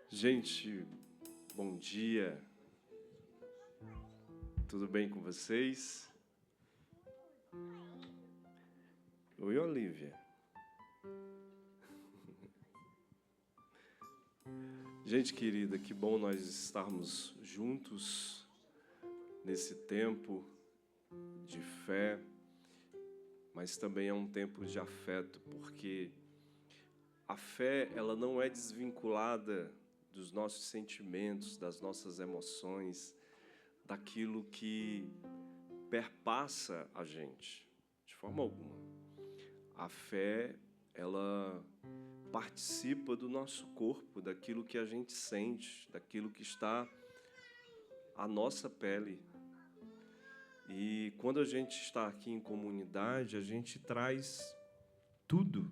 Gente, bom dia. Tudo bem com vocês? Oi, Olivia. Gente querida, que bom nós estarmos juntos nesse tempo de fé, mas também é um tempo de afeto, porque a fé, ela não é desvinculada dos nossos sentimentos, das nossas emoções, daquilo que perpassa a gente, de forma alguma. A fé, ela participa do nosso corpo, daquilo que a gente sente, daquilo que está à nossa pele. E quando a gente está aqui em comunidade, a gente traz tudo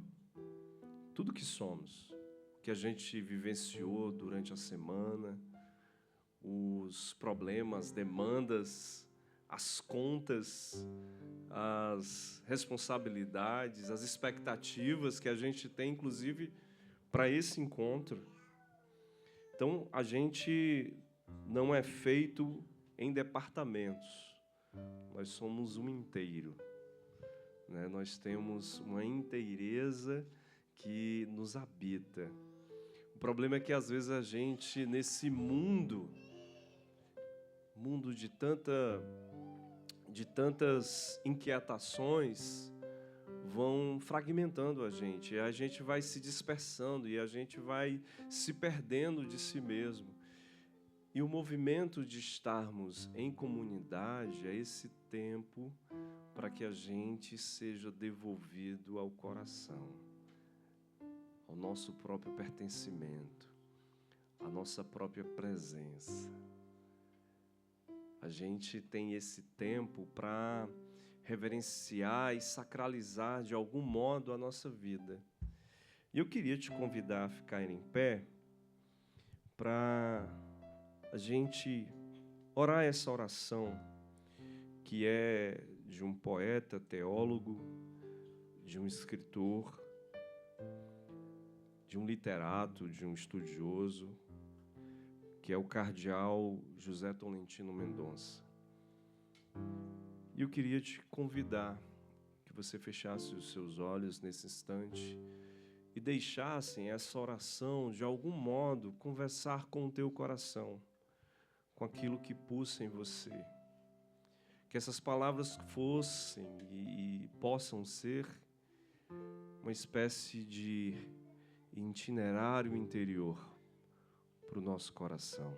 que somos, que a gente vivenciou durante a semana, os problemas, demandas, as contas, as responsabilidades, as expectativas que a gente tem, inclusive, para esse encontro. Então, a gente não é feito em departamentos, nós somos um inteiro, né? Nós temos uma inteireza que nos habita. O problema é que, às vezes, a gente, nesse mundo de tantas inquietações, vão fragmentando a gente. E a gente vai se dispersando e a gente vai se perdendo de si mesmo. E o movimento de estarmos em comunidade é esse tempo para que a gente seja devolvido ao coração, ao nosso próprio pertencimento, à nossa própria presença. A gente tem esse tempo para reverenciar e sacralizar de algum modo a nossa vida. E eu queria te convidar a ficar em pé para a gente orar essa oração, que é de um poeta, teólogo, de um escritor, de um literato, de um estudioso, que é o cardeal José Tolentino Mendonça. E eu queria te convidar que você fechasse os seus olhos nesse instante e deixasse essa oração, de algum modo, conversar com o teu coração, com aquilo que pulsa em você. Que essas palavras fossem e possam ser uma espécie de itinerário interior para o nosso coração.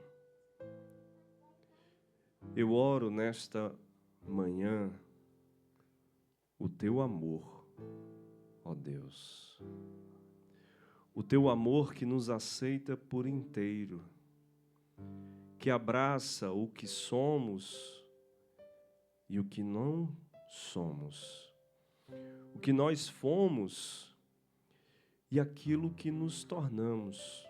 Eu oro nesta manhã o teu amor, ó Deus. O teu amor que nos aceita por inteiro, que abraça o que somos e o que não somos, o que nós fomos e aquilo que nos tornamos.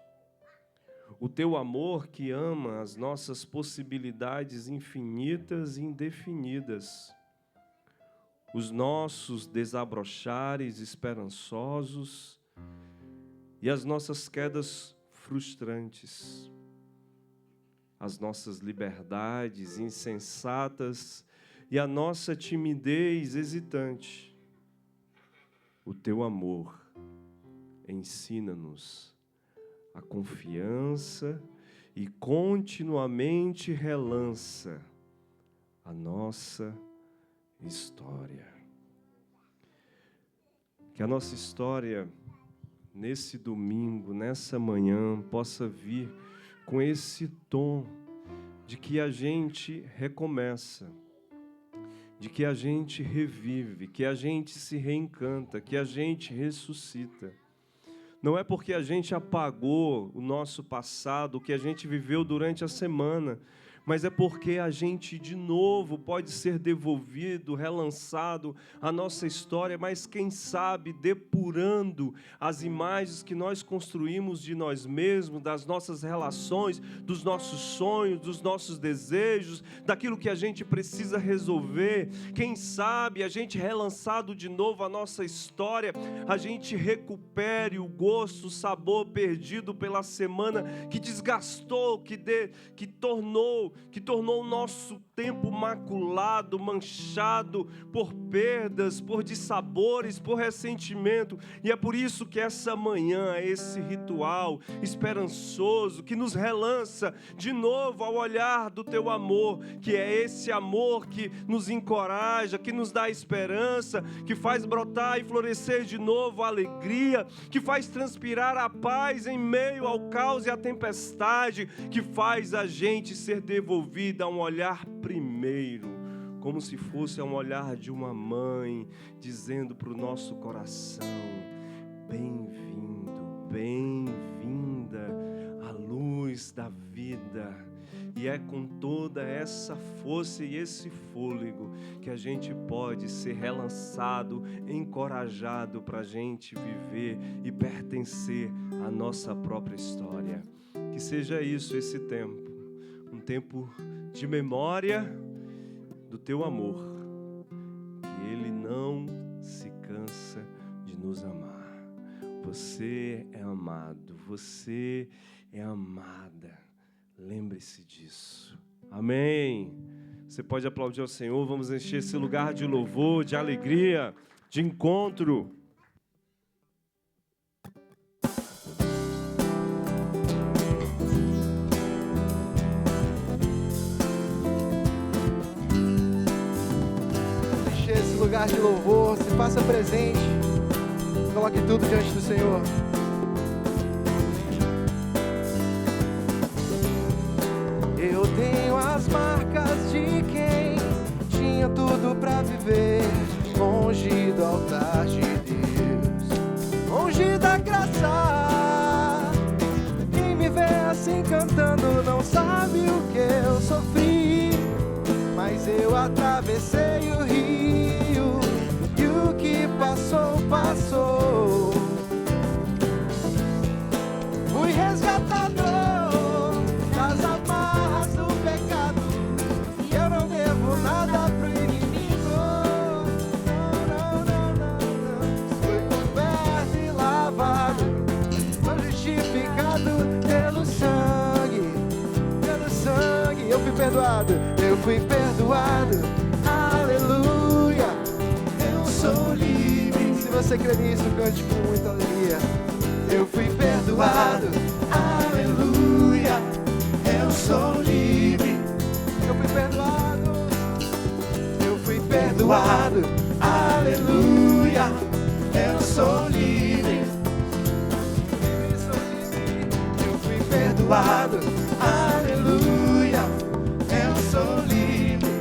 O teu amor que ama as nossas possibilidades infinitas e indefinidas, os nossos desabrochares esperançosos e as nossas quedas frustrantes, as nossas liberdades insensatas e a nossa timidez hesitante. O teu amor ensina-nos a confiança e continuamente relança a nossa história. Que a nossa história, nesse domingo, nessa manhã, possa vir com esse tom de que a gente recomeça, de que a gente revive, que a gente se reencanta, que a gente ressuscita. Não é porque a gente apagou o nosso passado, o que a gente viveu durante a semana, mas é porque a gente de novo pode ser devolvido, relançado a nossa história, mas quem sabe depurando as imagens que nós construímos de nós mesmos, das nossas relações, dos nossos sonhos, dos nossos desejos, daquilo que a gente precisa resolver. Quem sabe a gente relançado de novo a nossa história, a gente recupere o gosto, o sabor perdido pela semana que desgastou, que tornou o nosso tempo maculado, manchado por perdas, por dissabores, por ressentimento. E é por isso que essa manhã, esse ritual esperançoso que nos relança de novo ao olhar do teu amor, que é esse amor que nos encoraja, que nos dá esperança, que faz brotar e florescer de novo a alegria, que faz transpirar a paz em meio ao caos e à tempestade, que faz a gente ser devolvido a um olhar primeiro, como se fosse um olhar de uma mãe, dizendo para o nosso coração: bem-vindo, bem-vinda à luz da vida. E é com toda essa força e esse fôlego que a gente pode ser relançado, encorajado para a gente viver e pertencer à nossa própria história. Que seja isso esse tempo, um tempo de memória do teu amor, que Ele não se cansa de nos amar. Você é amado, você é amada. Lembre-se disso. Amém. Você pode aplaudir ao Senhor. Vamos encher esse lugar de louvor, de alegria, de encontro. Encher esse lugar de louvor, se faça presente. Coloque tudo diante do Senhor. Eu tenho as marcas de quem tinha tudo pra viver, longe do altar de Deus, longe da graça. Quem me vê assim cantando não sabe o que eu sofri, mas eu atravessei o rio e o que passou, passou. Fui resgatador das amarras do pecado, e eu não devo nada pro inimigo. Não, não, não, não. Fui coberto e lavado, fui justificado pelo sangue, pelo sangue. Eu fui perdoado, eu fui perdoado. Aleluia, eu sou livre. Se você crê nisso, cante com muita alegria. Eu fui perdoado, aleluia, eu sou livre. Eu fui perdoado, eu fui perdoado, aleluia, eu sou livre. Eu fui perdoado, aleluia, eu sou livre.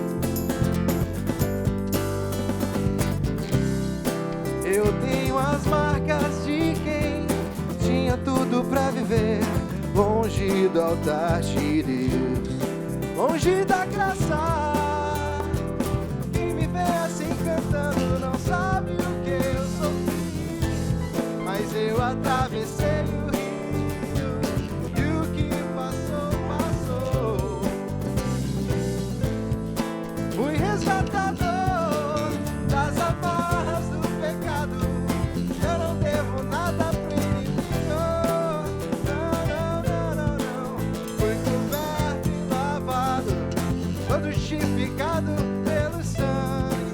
Eu tenho as marcas de quem tinha tudo pra viver, longe do altar de Deus, longe da graça. Quem me vê assim cantando não sabe o que eu sofri, mas eu atravessei o rio e o que passou, passou. Fui resgatador das amarras do pecado, eu não devo nada pro inimigo. Não, não, não, não. Fui coberto e lavado, todo justificado pelo sangue,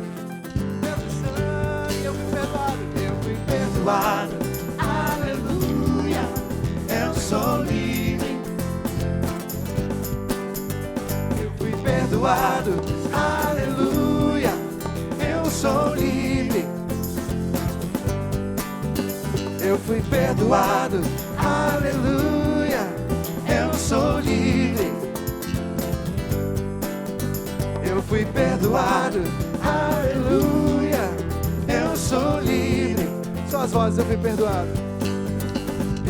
pelo sangue. Eu fui perdoado, eu fui perdoado, aleluia, eu sou livre. Eu fui perdoado, aleluia, eu sou livre. Eu fui perdoado, aleluia, eu sou livre. Eu fui perdoado, aleluia, eu sou livre. Só as vozes, eu fui perdoado.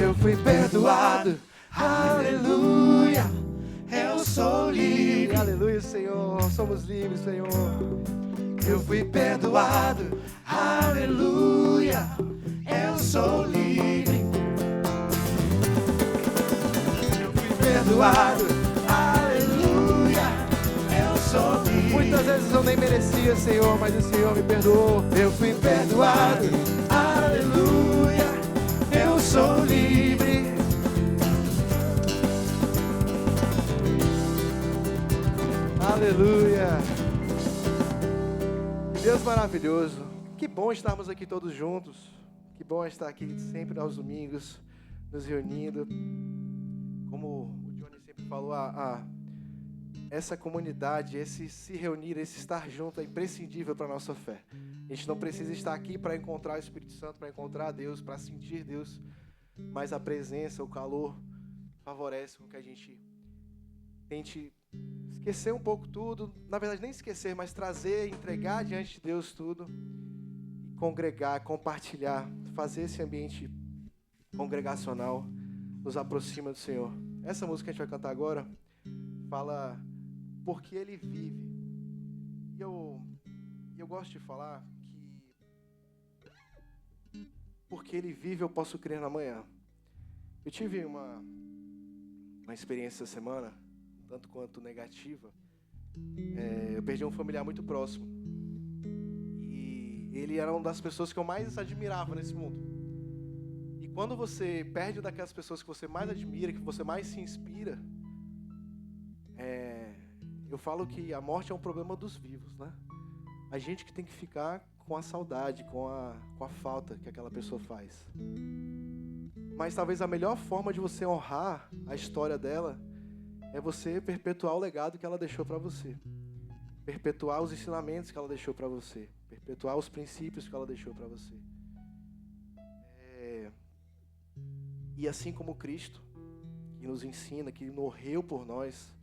Eu fui perdoado, aleluia, eu sou livre. Aleluia, Senhor. Somos livres, Senhor. Eu fui perdoado. Aleluia. Eu sou livre. Eu fui perdoado. Aleluia. Eu sou livre. Muitas vezes eu nem merecia, Senhor, mas o Senhor me perdoou. Eu fui perdoado. Aleluia. Eu sou livre. Aleluia. Deus maravilhoso. Que bom estarmos aqui todos juntos. Que bom estar aqui sempre aos domingos, nos reunindo. Como o Johnny sempre falou, essa comunidade, esse se reunir, esse estar junto é imprescindível para a nossa fé. A gente não precisa estar aqui para encontrar o Espírito Santo, para encontrar Deus, para sentir Deus, mas a presença, o calor favorece com que a gente tente esquecer um pouco tudo, na verdade nem esquecer, mas trazer, entregar diante de Deus tudo, e congregar, compartilhar, fazer esse ambiente congregacional, nos aproxima do Senhor. Essa música que a gente vai cantar agora fala porque Ele vive. E eu gosto de falar que porque Ele vive eu posso crer na manhã. Eu tive uma experiência essa semana, tanto quanto negativa. Eu perdi um familiar muito próximo. E ele era uma das pessoas que eu mais admirava nesse mundo. E quando você perde daquelas pessoas que você mais admira, que você mais se inspira, eu falo que a morte é um problema dos vivos, né? A gente que tem que ficar com a saudade, com a falta que aquela pessoa faz. Mas talvez a melhor forma de você honrar a história dela é você perpetuar o legado que ela deixou para você. Perpetuar os ensinamentos que ela deixou para você. Perpetuar os princípios que ela deixou para você. E assim como Cristo, que nos ensina, que morreu por nós,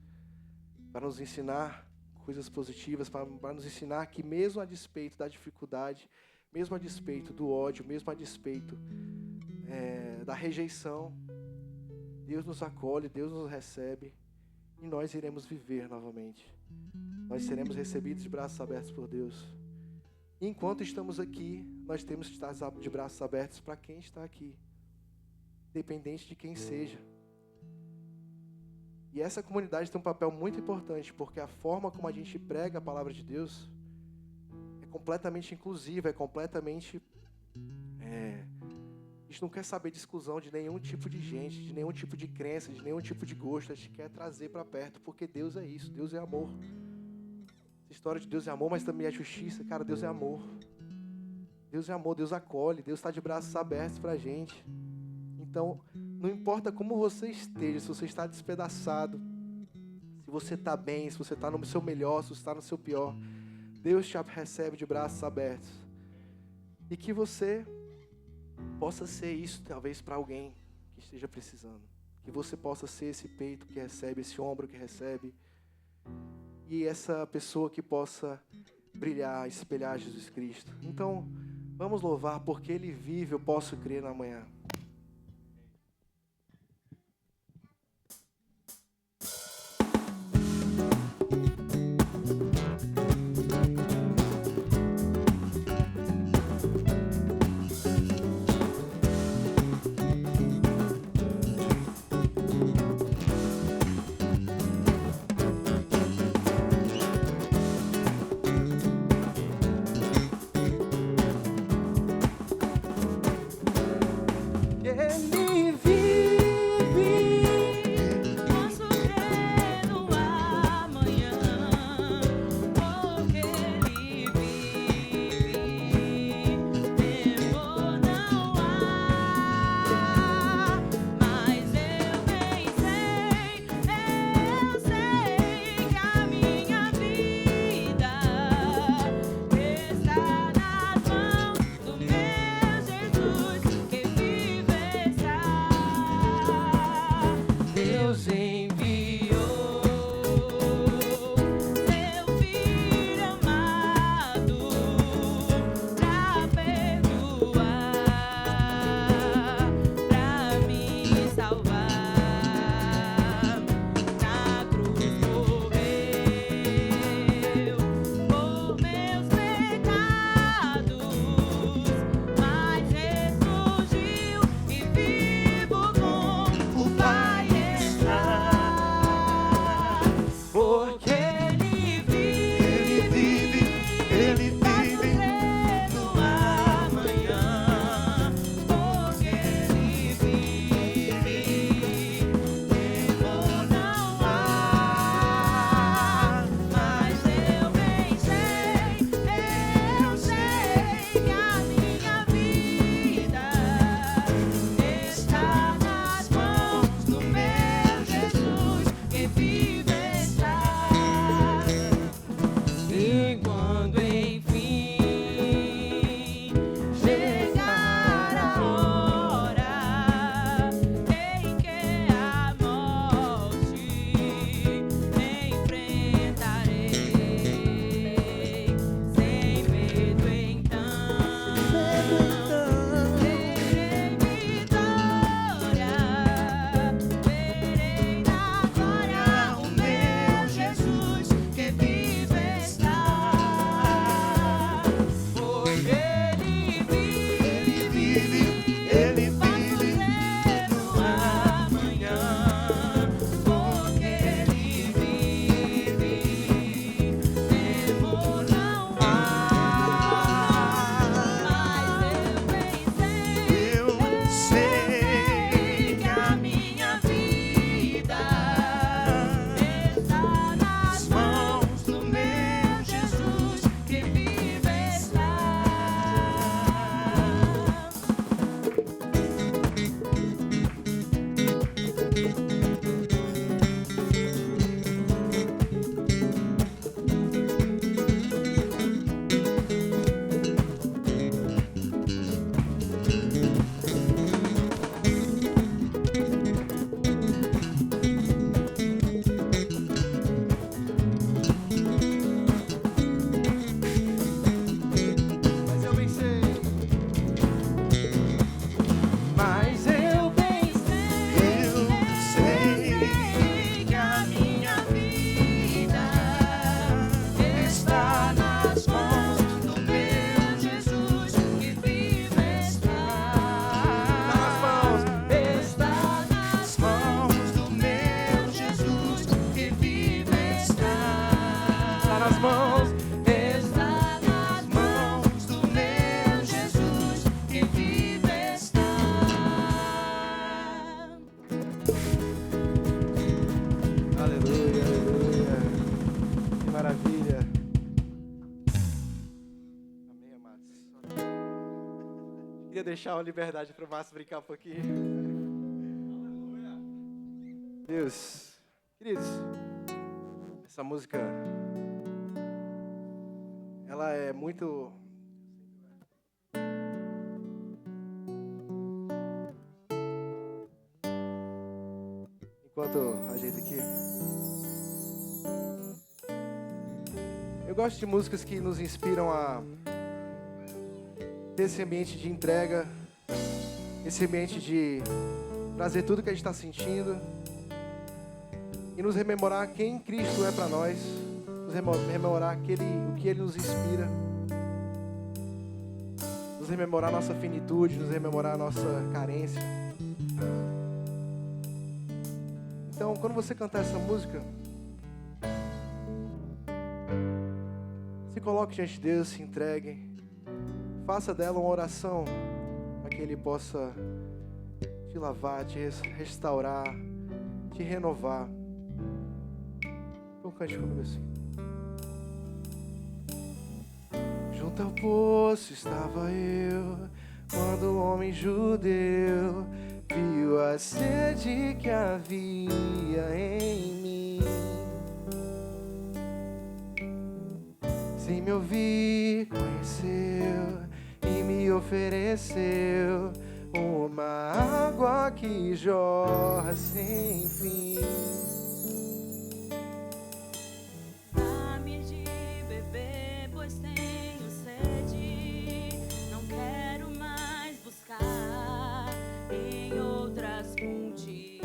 para nos ensinar coisas positivas, para nos ensinar que mesmo a despeito da dificuldade, mesmo a despeito do ódio, mesmo a despeito da rejeição, Deus nos acolhe, Deus nos recebe. E nós iremos viver novamente. Nós seremos recebidos de braços abertos por Deus. E enquanto estamos aqui, nós temos que estar de braços abertos para quem está aqui, independente de quem seja. E essa comunidade tem um papel muito importante, porque a forma como a gente prega a palavra de Deus é completamente inclusiva, é completamente... A gente não quer saber de exclusão de nenhum tipo de gente, de nenhum tipo de crença, de nenhum tipo de gosto. A gente quer trazer para perto, porque Deus é isso, Deus é amor. Essa história de Deus é amor, mas também é justiça. Cara, Deus é amor. Deus é amor, Deus acolhe, Deus está de braços abertos para a gente. Então, não importa como você esteja, se você está despedaçado, se você está bem, se você está no seu melhor, se você está no seu pior, Deus te recebe de braços abertos. E que você possa ser isso, talvez, para alguém que esteja precisando. Que você possa ser esse peito que recebe, esse ombro que recebe. E essa pessoa que possa brilhar, espelhar Jesus Cristo. Então, vamos louvar, porque Ele vive, eu posso crer na manhã. Está nas mãos do meu Jesus, que vive está. sei que a minha vida está nas mãos do meu Jesus que vive está. Mas eu bem sei que a minha vida está nas mãos do meu Jesus que vive está. Está nas mãos do meu Jesus que vive está. Está nas mãos. Está nas mãos do meu Jesus que vive está. Aleluia, aleluia. Que maravilha. Amém, amados. Queria deixar uma liberdade para o Márcio brincar um pouquinho. Deus. Queridos, essa música, ela é muito... Enquanto ajeita aqui. Eu gosto de músicas que nos inspiram a ter esse ambiente de entrega, esse ambiente de trazer tudo que a gente está sentindo e nos rememorar quem Cristo é para nós, nos rememorar o que Ele nos inspira, nos rememorar nossa finitude, nos rememorar nossa carência. Então, quando você cantar essa música, se coloque diante de Deus, se entregue, faça dela uma oração para que Ele possa te lavar, te restaurar, te renovar. Então cante comigo assim. Junto ao poço estava eu, quando o homem judeu viu a sede que havia em mim. Sem me ouvir, conheceu e me ofereceu uma água que jorra sem fim. Dá-me de beber, pois tenho sede. Não quero mais buscar em outras fontes.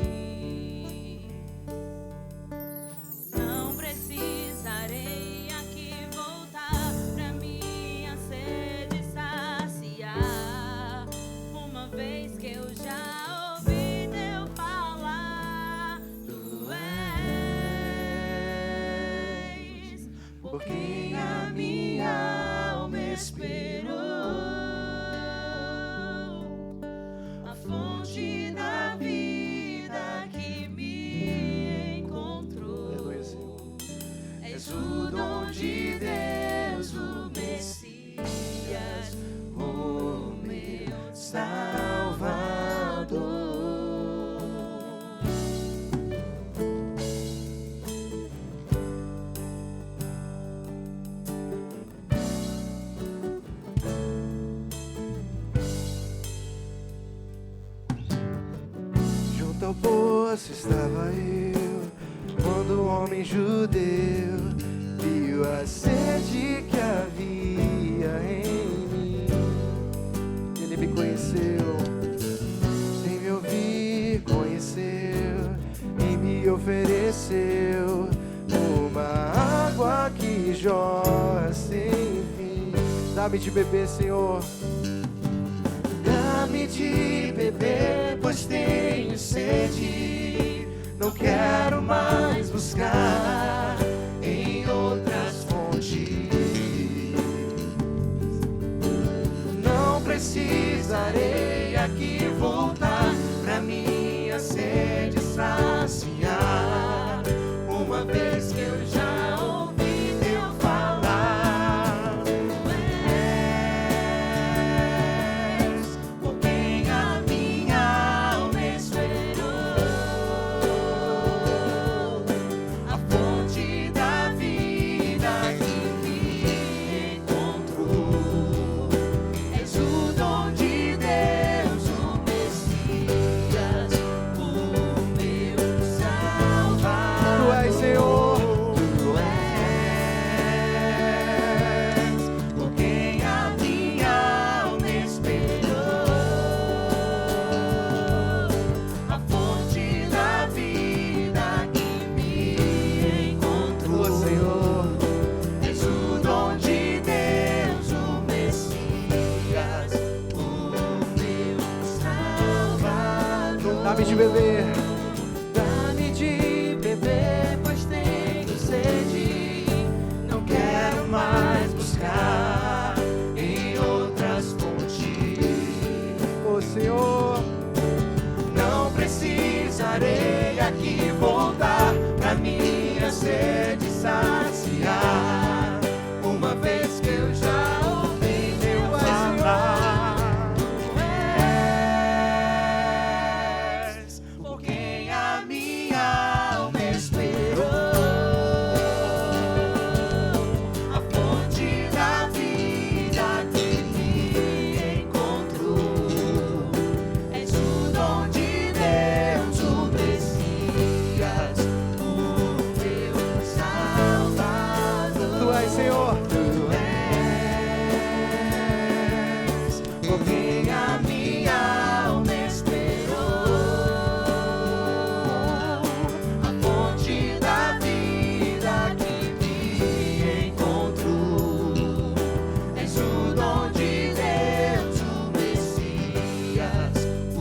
Não precisarei aqui voltar pra minha sede saciar. Uma vez que eu já ouvi teu falar, tu és por quem a minha alma esperou, a fonte da vida que me encontrou. És o dom de Deus, o Messias, o meu Salvador. Junto ao poço estava eu, quando o homem judeu viu a sede que havia em mim. Ele me conheceu, sem me ouvir, conheceu e me ofereceu uma água que jorra sem fim. Dá-me de beber, Senhor. Dá-me de beber, pois tenho sede. Não quero mais buscar em outras fontes. Não precisarei aqui voltar Dá-me de beber. Dá-me de beber, pois tenho sede. Não quero mais buscar em outras fontes. Ô Senhor, Não precisarei aqui voltar pra minha sede saciar. Uma vez que eu já ouvi teu falar. Por quem a minha alma esperou, a fonte da vida que me encontrou. És o dom de Deus, o Messias, o meu Salvador. Tu és, Senhor. Tu és, por quem a minha alma esperou, a fonte da vida que me encontrou. És o dom de Deus, o Messias, o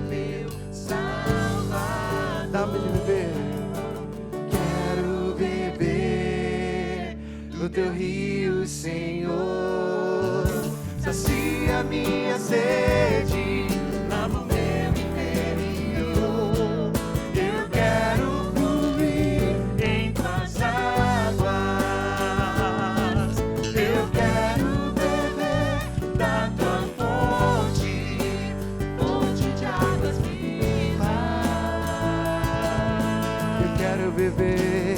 meu Salvador. Dá-me de beber. Quero beber do teu rio, Senhor. Sacia minha sede, Lava o meu interior. Eu quero fluir em tuas águas. Eu quero beber da tua fonte, fonte de águas vivas. eu quero beber.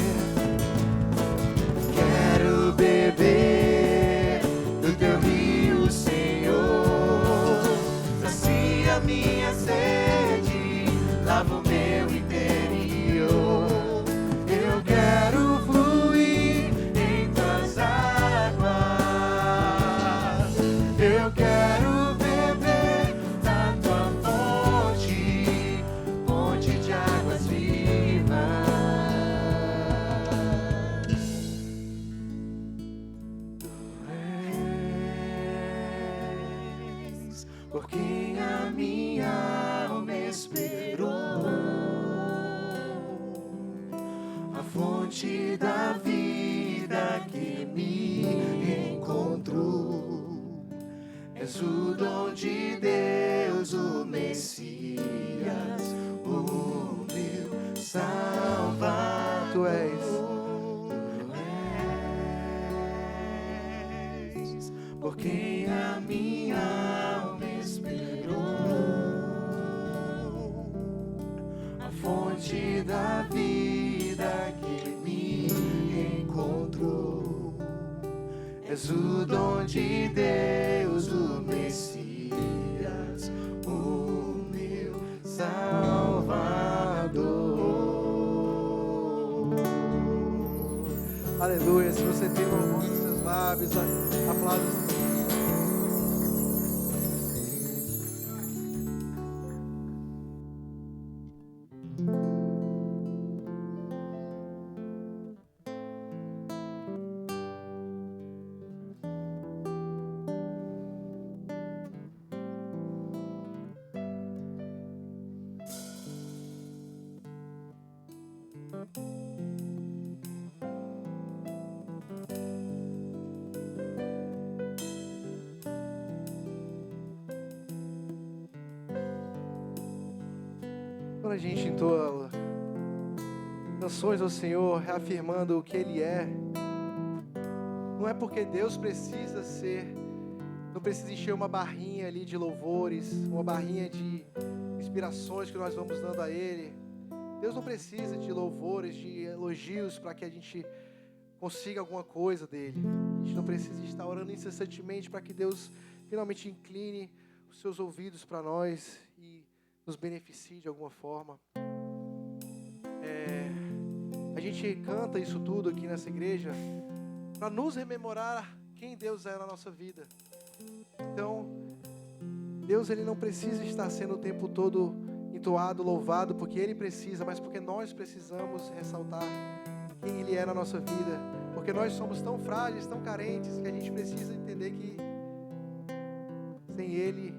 Quero beber do teu rio, Senhor. Sacia minha sede, lava o meu interior. Eu quero fluir. Em tuas águas, eu quero beber da tua fonte, fonte de águas vivas. És por quem a minha alma esperou, a fonte da vida que me encontrou. És o dom de Deus, o Messias, o meu Salvador. Tu és. És por quem a minha alma esperou, a fonte da vida que me encontrou. És o dom de Deus, o Messias, o meu Salvador. Aleluia. Se você tem louvor nos seus lábios, aplauda. Quando a gente entoa canções ao Senhor, reafirmando o que Ele é, não é porque Deus precisa ser, não precisa encher uma barrinha ali de louvores, uma barrinha de inspirações que nós vamos dando a Ele. Deus não precisa de louvores, de elogios para que a gente consiga alguma coisa dEle. A gente não precisa estar orando incessantemente para que Deus finalmente incline os seus ouvidos para nós e nos beneficie de alguma forma. A gente canta isso tudo aqui nessa igreja para nos rememorar quem Deus é na nossa vida. Então, Deus ele não precisa estar sendo o tempo todo entoado, louvado, porque Ele precisa, mas porque nós precisamos ressaltar quem Ele é na nossa vida. Porque nós somos tão frágeis, tão carentes, que a gente precisa entender que sem Ele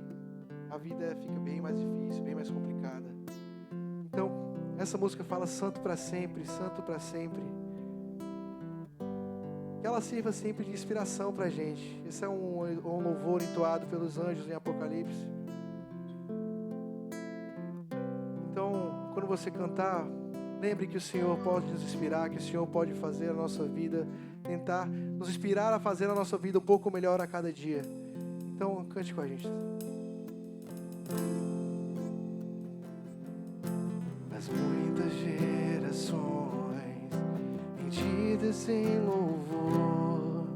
a vida fica bem mais difícil, bem mais complicada. Essa música fala santo para sempre, santo para sempre. Que ela sirva sempre de inspiração para a gente. Esse é um louvor entoado pelos anjos em Apocalipse. Então, quando você cantar, lembre que o Senhor pode nos inspirar, que o Senhor pode fazer a nossa vida, tentar nos inspirar a fazer a nossa vida um pouco melhor a cada dia. Então, cante com a gente. As muitas gerações rendidas em louvor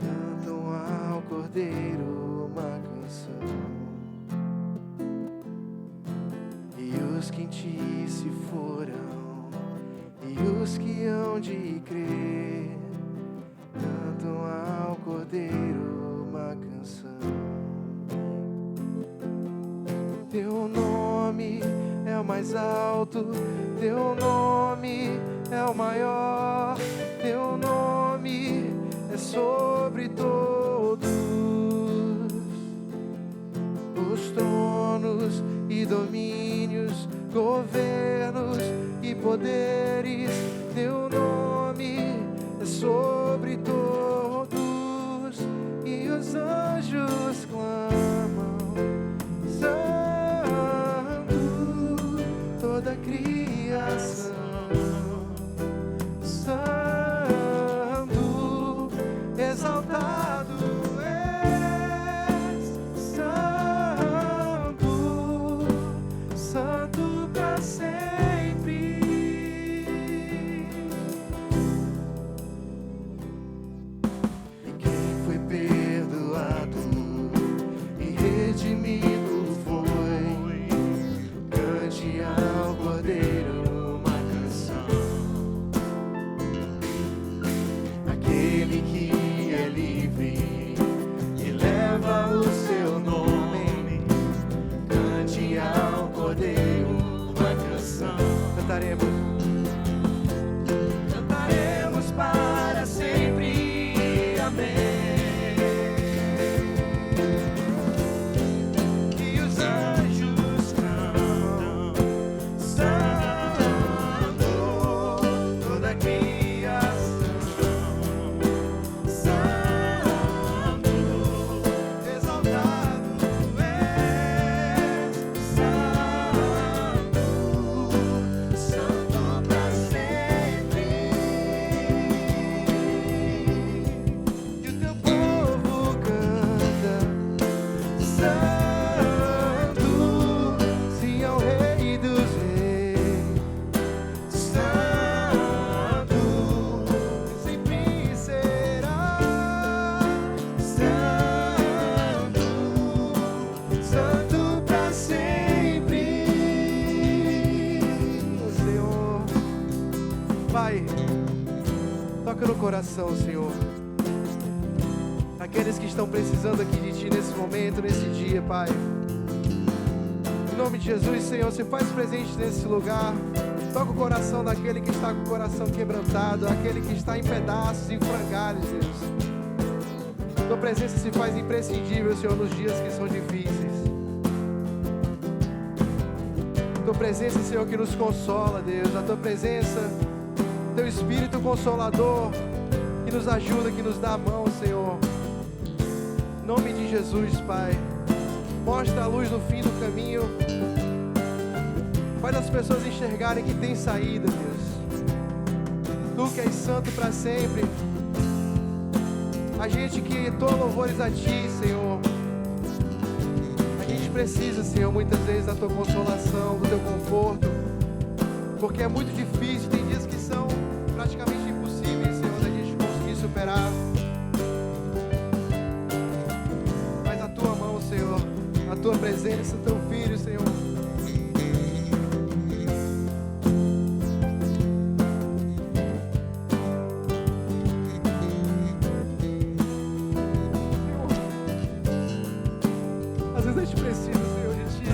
cantam ao Cordeiro uma canção. E os que em ti se foram e os que hão de crer cantam ao Cordeiro uma canção. Teu nome é o mais alto, teu nome é o maior, teu nome é sobre todos os tronos e domínios, governos e poderes. Teu nome é sobre todos e os anjos clamam santo, toda a criação santo, exaltado és, santo, santo para sempre. E quem foi perdoado e redimido foi, cante ao Cordeiro uma canção. Aquele que é livre e leva o seu nome, cante ao Cordeiro uma canção. Cantaremos para sempre, amém. E os anjos cantam santo, toda a criação santo, exaltado és, santo, santo para sempre. E o teu povo canta santo, sim ao Rei dos Reis, santo, sempre será santo, santo para sempre. Senhor, Pai, toca no coração, Senhor, aqueles que estão precisando aqui de Ti nesse momento, nesse dia, Pai. Em nome de Jesus, Senhor, se faz presente nesse lugar. Toca o coração daquele que está com o coração quebrantado, aquele que está em pedaços, em frangalhos, Deus. Tua presença se faz imprescindível, Senhor, nos dias que são difíceis. Tua presença, Senhor, que nos consola, Deus. A Tua presença, Teu Espírito Consolador, que nos ajuda, que nos dá a mão, Senhor. Em nome de Jesus, Pai. Mostra a luz no fim do caminho. Faz as pessoas enxergarem que tem saída, Deus. Tu que és santo para sempre. A gente que entoa louvores a Ti, Senhor. A gente precisa, Senhor, muitas vezes da Tua consolação, do Teu conforto. Porque é muito difícil, tem dias que são praticamente impossíveis, Senhor, da gente conseguir superar. Mas a Tua mão, Senhor, a Tua presença, o Teu Filho, Senhor. Às vezes a gente precisa, Senhor, de Ti.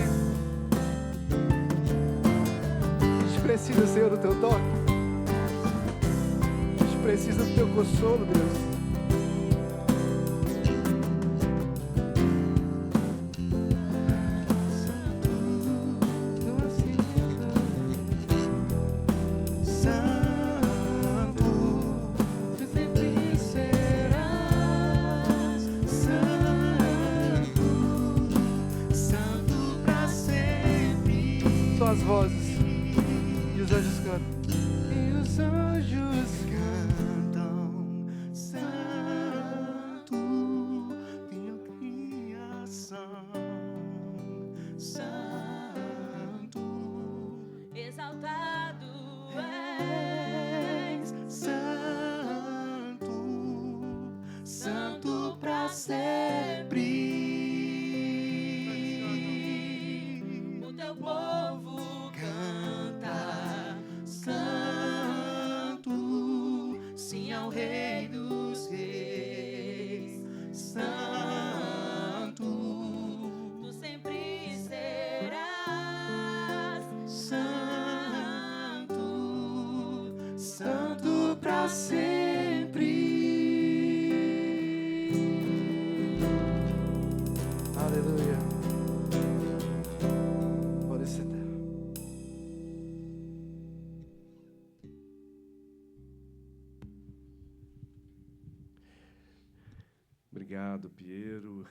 A gente precisa, Senhor, do Teu toque. A gente precisa do Teu consolo, Deus. as vozes. E os anjos cantam. E os anjos cantam, Santo, tua criação, Santo, Exaltado és, Santo, Santo pra sempre. o teu povo Canta, Santo, sim ao Rei dos Reis, Santo, tu sempre serás Santo, Santo pra sempre. Aleluia. Pode ser. Obrigado, Piero,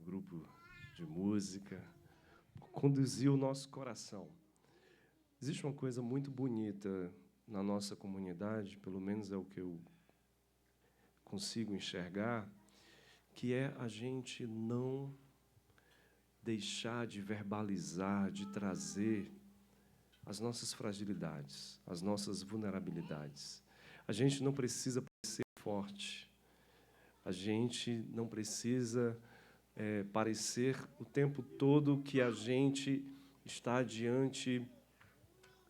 grupo de música, por conduzir o nosso coração. Existe uma coisa muito bonita na nossa comunidade, pelo menos é o que eu consigo enxergar, que é a gente não deixar de verbalizar, de trazer as nossas fragilidades, as nossas vulnerabilidades. A gente não precisa parecer forte. A gente não precisa parecer o tempo todo que a gente está diante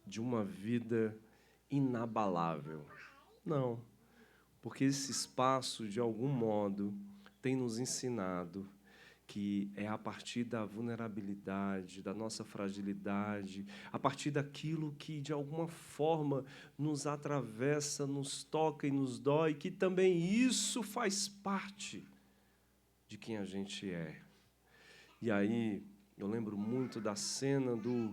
de uma vida inabalável. Não, porque esse espaço, de algum modo, tem nos ensinado que é a partir da vulnerabilidade, da nossa fragilidade, a partir daquilo que, de alguma forma, nos atravessa, nos toca e nos dói, que também isso faz parte de quem a gente é. E aí, eu lembro muito da cena do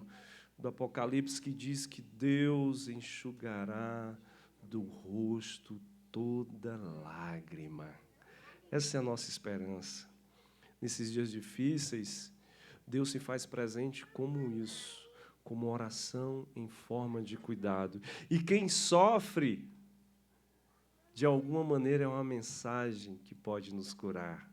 Apocalipse que diz que Deus enxugará do rosto toda lágrima. Essa é a nossa esperança. Nesses dias difíceis, Deus se faz presente como isso, como oração em forma de cuidado. E quem sofre, de alguma maneira, é uma mensagem que pode nos curar.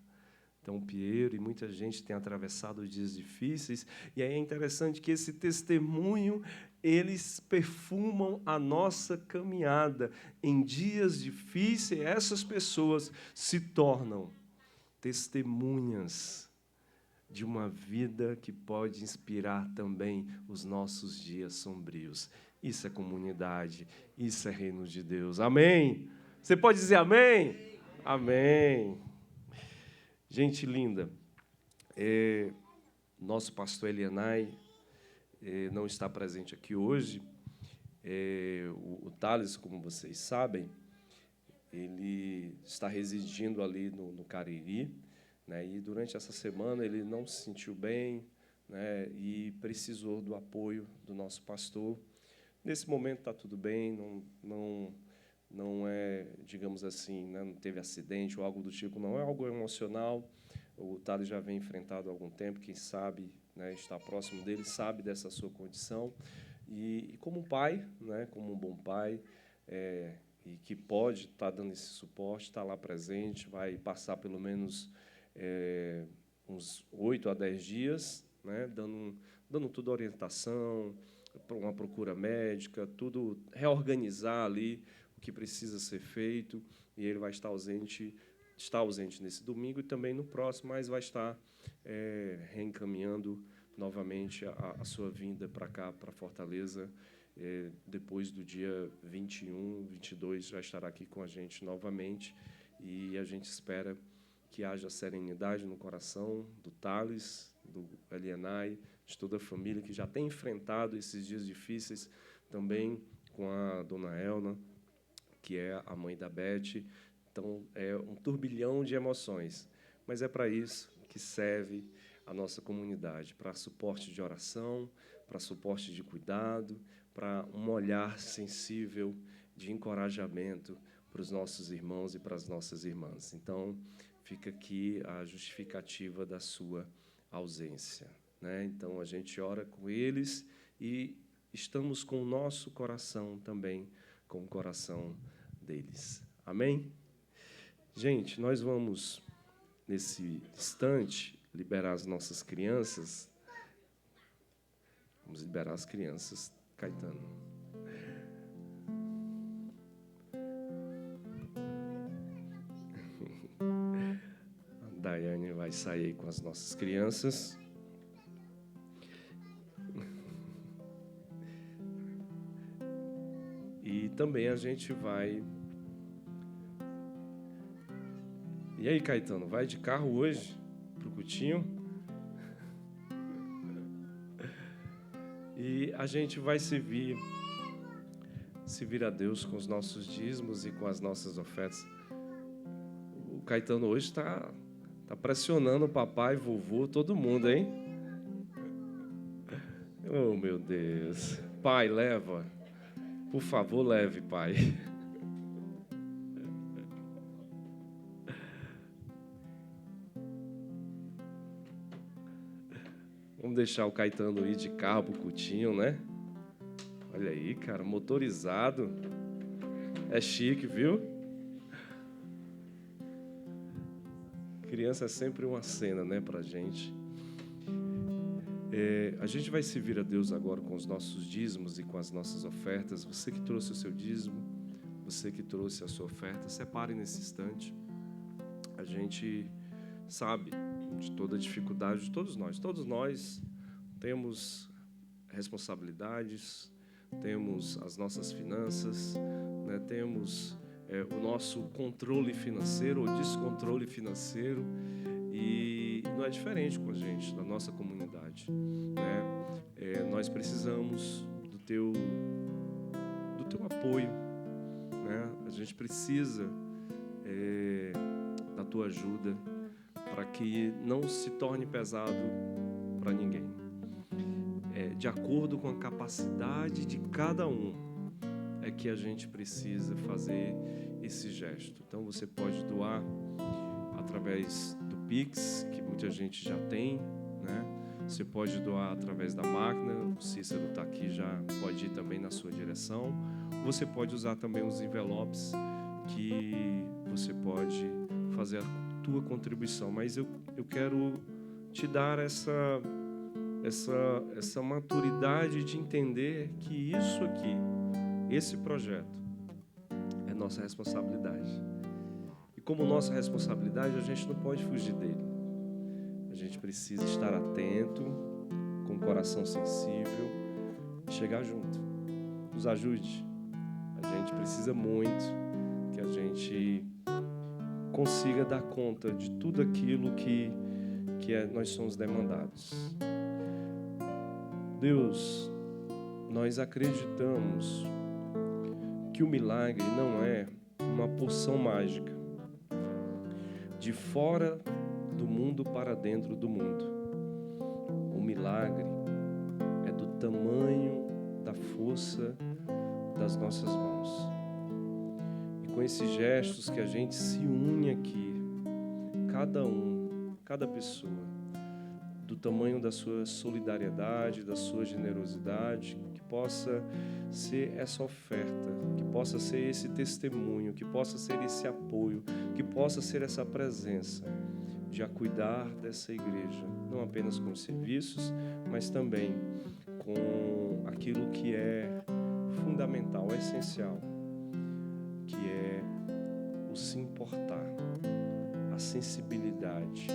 Então, Piero e muita gente tem atravessado dias difíceis, e aí é interessante que esse testemunho, eles perfumam a nossa caminhada. Em dias difíceis, essas pessoas se tornam testemunhas de uma vida que pode inspirar também os nossos dias sombrios. Isso é comunidade, isso é reino de Deus. Amém? Você pode dizer amém? Amém. Gente linda, nosso pastor Elianai não está presente aqui hoje. O Thales, como vocês sabem, ele está residindo ali no Cariri, né, e durante essa semana ele não se sentiu bem, né, e precisou do apoio do nosso pastor. Nesse momento está tudo bem, não é, digamos assim, né, não teve acidente ou algo do tipo, não é algo emocional. O Thales já vem enfrentado há algum tempo, quem sabe, né, está próximo dele, sabe dessa sua condição. E como pai, né, como um bom pai, e que pode estar dando esse suporte, está lá presente, vai passar pelo menos uns 8 a 10 dias, né, dando toda a orientação, uma procura médica, tudo, reorganizar ali o que precisa ser feito, e ele vai estar ausente nesse domingo e também no próximo, mas vai estar reencaminhando novamente a sua vinda para cá, para Fortaleza. Depois do dia 21, 22, já estará aqui com a gente novamente, e a gente espera que haja serenidade no coração do Thales, do Elianai, de toda a família que já tem enfrentado esses dias difíceis, também com a dona Elna, que é a mãe da Beth. Então, é um turbilhão de emoções, mas é para isso que serve a nossa comunidade, para suporte de oração, para suporte de cuidado, para um olhar sensível de encorajamento para os nossos irmãos e para as nossas irmãs. Então, fica aqui a justificativa da sua ausência, né? Então, a gente ora com eles e estamos com o nosso coração também, com o coração deles. Amém? Gente, nós vamos, nesse instante, liberar as nossas crianças. Vamos liberar as crianças, Caetano. A Daiane vai sair com as nossas crianças. E também a gente vai... E aí, Caetano, vai de carro hoje pro Coutinho? E a gente vai servir a Deus com os nossos dízimos e com as nossas ofertas. O Caetano hoje está pressionando o papai, vovô, todo mundo, hein? Oh, meu Deus. Pai, leva. Por favor, leve, pai. Vamos deixar o Caetano ir de carro pro Coutinho, né? Olha aí, cara, motorizado. É chique, viu? Criança é sempre uma cena, né, pra gente. A gente vai servir a Deus agora com os nossos dízimos e com as nossas ofertas. Você que trouxe o seu dízimo, você que trouxe a sua oferta, separe nesse instante. A gente sabe de toda a dificuldade de todos nós. Todos nós temos responsabilidades, temos as nossas finanças, né? Temos o nosso controle financeiro ou descontrole financeiro, e não é diferente com a gente, da nossa comunidade, né? Nós precisamos do teu apoio, né? A gente precisa da tua ajuda para que não se torne pesado para ninguém. De acordo com a capacidade de cada um, é que a gente precisa fazer esse gesto. Então, você pode doar através do Pix, que muita gente já tem, né? Você pode doar através da máquina, o Cícero está aqui, já pode ir também na sua direção. Você pode usar também os envelopes, que você pode fazer a tua contribuição. Mas eu quero te dar essa maturidade de entender que isso aqui, esse projeto, é nossa responsabilidade. E como nossa responsabilidade, a gente não pode fugir dele. A gente precisa estar atento, com o coração sensível, e chegar junto. Nos ajude. A gente precisa muito que a gente consiga dar conta de tudo aquilo que nós somos demandados. Deus, nós acreditamos que o milagre não é uma poção mágica de fora do mundo para dentro do mundo. O milagre é do tamanho da força das nossas mãos. E com esses gestos que a gente se une aqui, cada pessoa, do tamanho da sua solidariedade, da sua generosidade, que possa ser essa oferta, que possa ser esse testemunho, que possa ser esse apoio, que possa ser essa presença de a cuidar dessa igreja, não apenas com os serviços, mas também com aquilo que é fundamental, essencial, que é o se importar, a sensibilidade,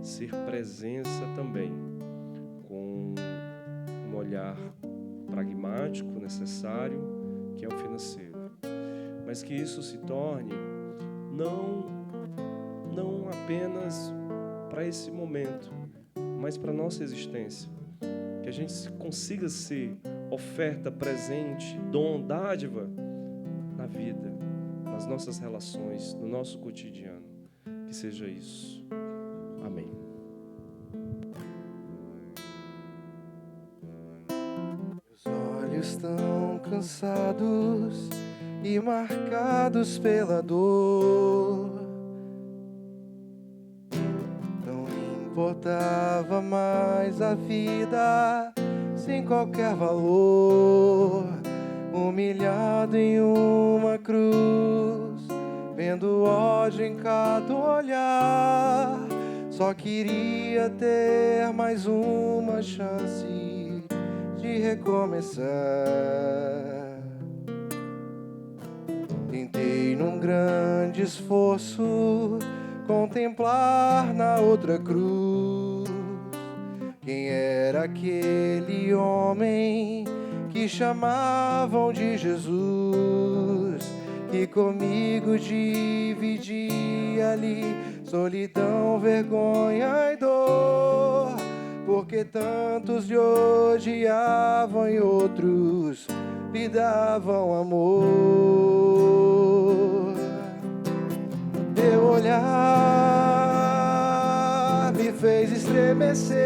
ser presença também, com um olhar pragmático, necessário, que é o financeiro. Mas que isso se torne não apenas para esse momento, mas para a nossa existência. Que a gente consiga ser oferta, presente, dom, dádiva na vida, nas nossas relações, no nosso cotidiano. Que seja isso. Amém. Meus olhos estão cansados e marcados pela dor. Tão importava mais a vida sem qualquer valor, humilhado em uma cruz, vendo ódio em cada olhar. Só queria ter mais uma chance de recomeçar. Tentei num grande esforço contemplar na outra cruz quem era aquele homem que chamavam de Jesus, que comigo dividia ali solidão, vergonha e dor, porque tantos lhe odiavam e outros lhe davam amor. Teu olhar me fez estremecer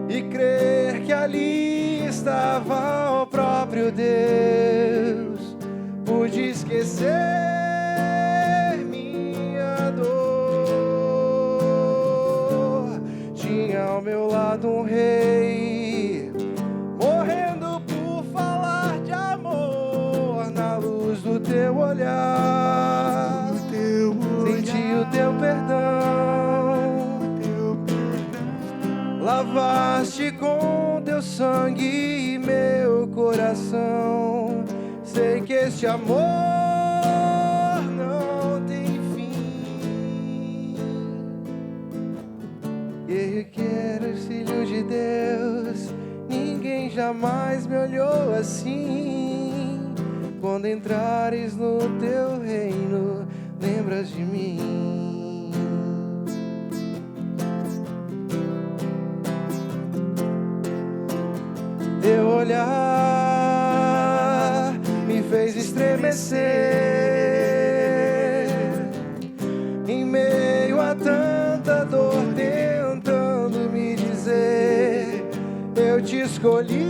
e crer que ali estava o próprio Deus. Pude esquecer minha dor. Tinha ao meu lado um rei, morrendo por falar de amor. Na luz do teu olhar, senti o teu perdão. Lavaste com teu sangue meu coração. Sei que este amor não tem fim. Eu quero, filho de Deus, ninguém jamais me olhou assim. Quando entrares no teu reino, lembras de mim. Teu olhar me fez estremecer em meio a tanta dor, tentando me dizer: eu te escolhi,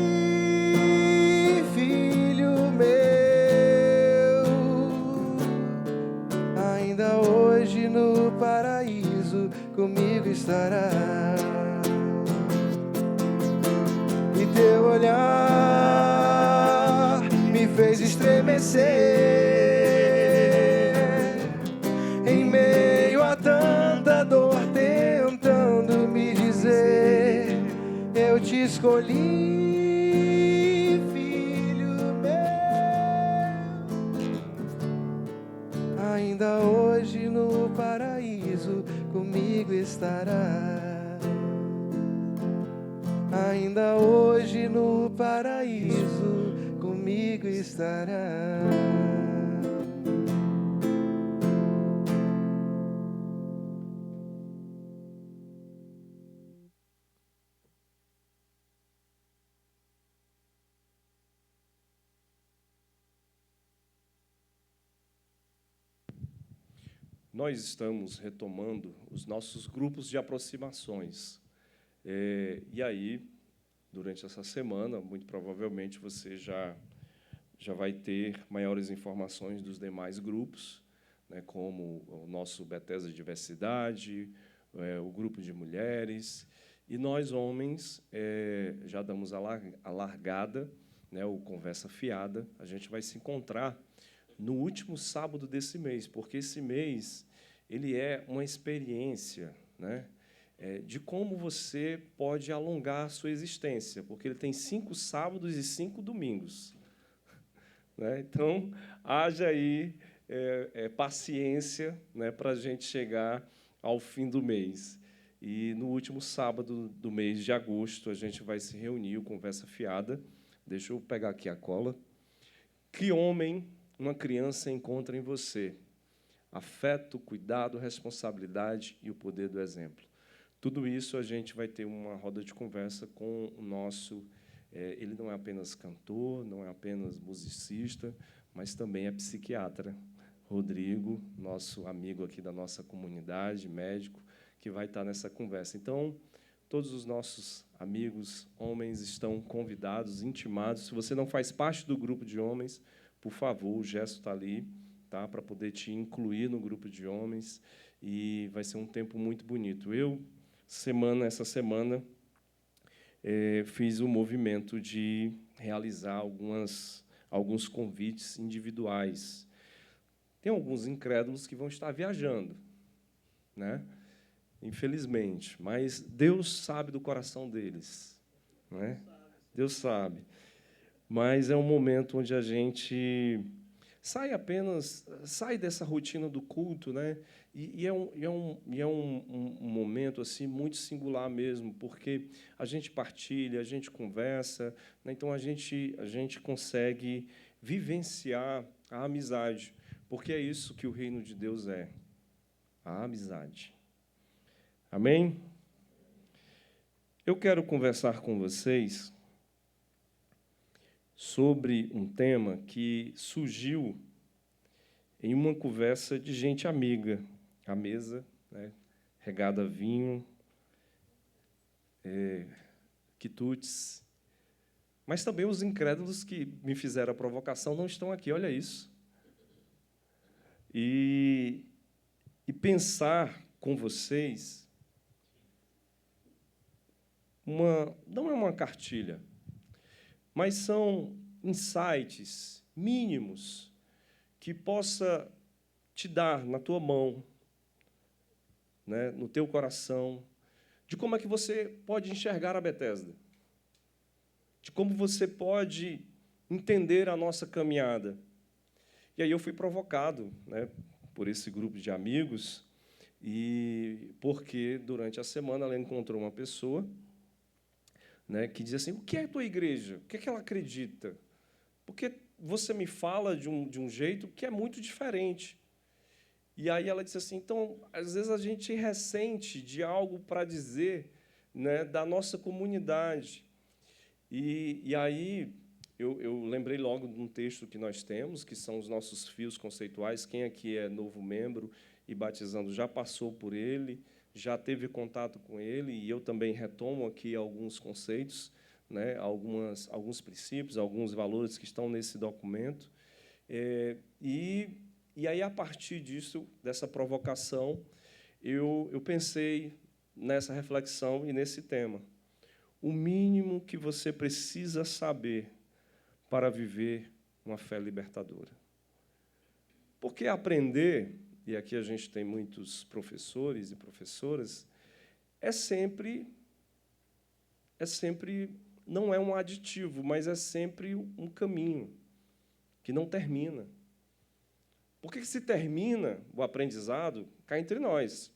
filho meu. Ainda hoje no paraíso comigo estará. E teu olhar me fez estremecer em meio a tanta dor, tentando me dizer: eu te escolhi, filho meu. Ainda hoje no paraíso comigo estará. Ainda hoje no paraíso comigo estará. Nós estamos retomando os nossos grupos de aproximações. E aí, durante essa semana, muito provavelmente você já vai ter maiores informações dos demais grupos, né, como o nosso Bethesda Diversidade, o grupo de mulheres. E nós, homens, já damos a largada, né, o Conversa Fiada. A gente vai se encontrar no último sábado desse mês, porque esse mês ele é uma experiência, né, de como você pode alongar a sua existência, porque ele tem 5 sábados e 5 domingos. Né? Então, haja aí paciência, né, para a gente chegar ao fim do mês. E, no último sábado do mês de agosto, a gente vai se reunir, o Conversa Fiada. Deixa eu pegar aqui a cola. Que homem uma criança encontra em você? Afeto, cuidado, responsabilidade e o poder do exemplo. Tudo isso a gente vai ter uma roda de conversa com o nosso... ele não é apenas cantor, não é apenas musicista, mas também é psiquiatra. Rodrigo, nosso amigo aqui da nossa comunidade, médico, que vai estar nessa conversa. Então, todos os nossos amigos homens estão convidados, intimados. Se você não faz parte do grupo de homens, por favor, o gesto está ali, tá, para poder te incluir no grupo de homens. e vai ser um tempo muito bonito. Essa semana, fiz o movimento de realizar alguns convites individuais. Tem alguns incrédulos que vão estar viajando, né? Infelizmente, mas Deus sabe do coração deles, né? Deus sabe. Mas é um momento onde a gente sai dessa rotina do culto, né? E é um momento assim muito singular mesmo, porque a gente partilha, a gente conversa, né? Então a gente consegue vivenciar a amizade, porque é isso que o reino de Deus é, a amizade. Amém? Eu quero conversar com vocês sobre um tema que surgiu em uma conversa de gente amiga, à mesa, né, regada a vinho, quitutes, mas também os incrédulos que me fizeram a provocação não estão aqui, olha isso. E pensar com vocês, não é uma cartilha, mas são insights mínimos que possa te dar na tua mão, né, no teu coração, de como é que você pode enxergar a Bethesda, de como você pode entender a nossa caminhada. E aí eu fui provocado, né, por esse grupo de amigos, e porque durante a semana ela encontrou uma pessoa, né, que diz assim: o que é a tua igreja? O que é que ela acredita? Porque você me fala de um jeito que é muito diferente. E aí ela disse assim: então, às vezes a gente ressente de algo para dizer, né, da nossa comunidade. E aí eu lembrei logo de um texto que nós temos, que são os nossos fios conceituais. Quem aqui é novo membro e batizando já passou por ele, já teve contato com ele, e eu também retomo aqui alguns conceitos, né, alguns princípios, alguns valores que estão nesse documento. E aí, a partir disso, dessa provocação, eu pensei nessa reflexão e nesse tema. O mínimo que você precisa saber para viver uma fé libertadora. Porque aprender, e aqui a gente tem muitos professores e professoras, é sempre, não é um aditivo, mas é sempre um caminho que não termina. Porque se termina o aprendizado, cá entre nós,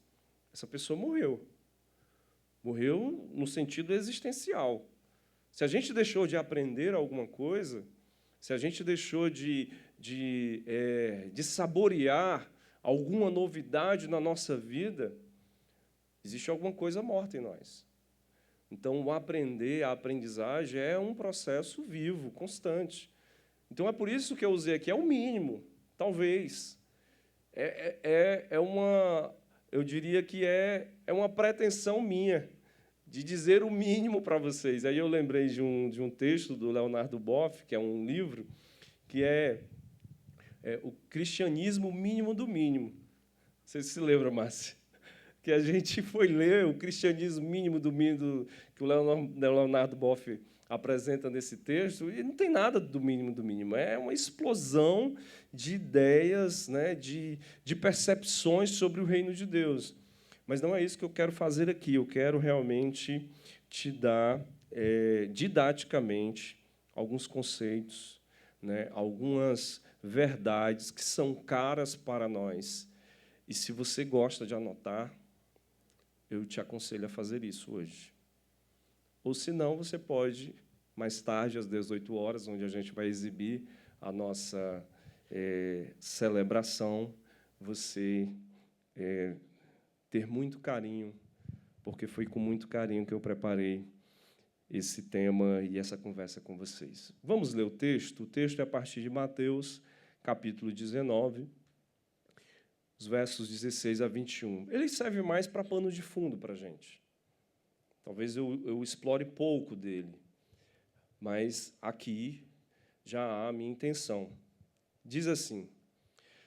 essa pessoa morreu. Morreu no sentido existencial. Se a gente deixou de aprender alguma coisa, se a gente deixou de saborear alguma novidade na nossa vida, existe alguma coisa morta em nós. Então, o aprender, a aprendizagem é um processo vivo, constante. Então, é por isso que eu usei aqui, é o mínimo, talvez. Eu diria que é uma pretensão minha de dizer o mínimo para vocês. Aí eu lembrei de um texto do Leonardo Boff, que é um livro, que é o Cristianismo Mínimo do Mínimo. Você se lembra, Márcia? Que a gente foi ler o Cristianismo Mínimo do Mínimo, que o Leonardo Boff apresenta nesse texto, e não tem nada do mínimo do mínimo. É uma explosão de ideias, né, de percepções sobre o reino de Deus. Mas não é isso que eu quero fazer aqui. Eu quero realmente te dar, didaticamente, alguns conceitos, né, algumas verdades que são caras para nós. E, se você gosta de anotar, eu te aconselho a fazer isso hoje. Ou, se não, você pode, mais tarde, às 18 horas, onde a gente vai exibir a nossa celebração, você ter muito carinho, porque foi com muito carinho que eu preparei esse tema e essa conversa com vocês. Vamos ler o texto? O texto é a partir de Mateus, capítulo 19, os versos 16 a 21. Ele serve mais para pano de fundo para a gente. Talvez eu explore pouco dele, mas aqui já há a minha intenção. Diz assim: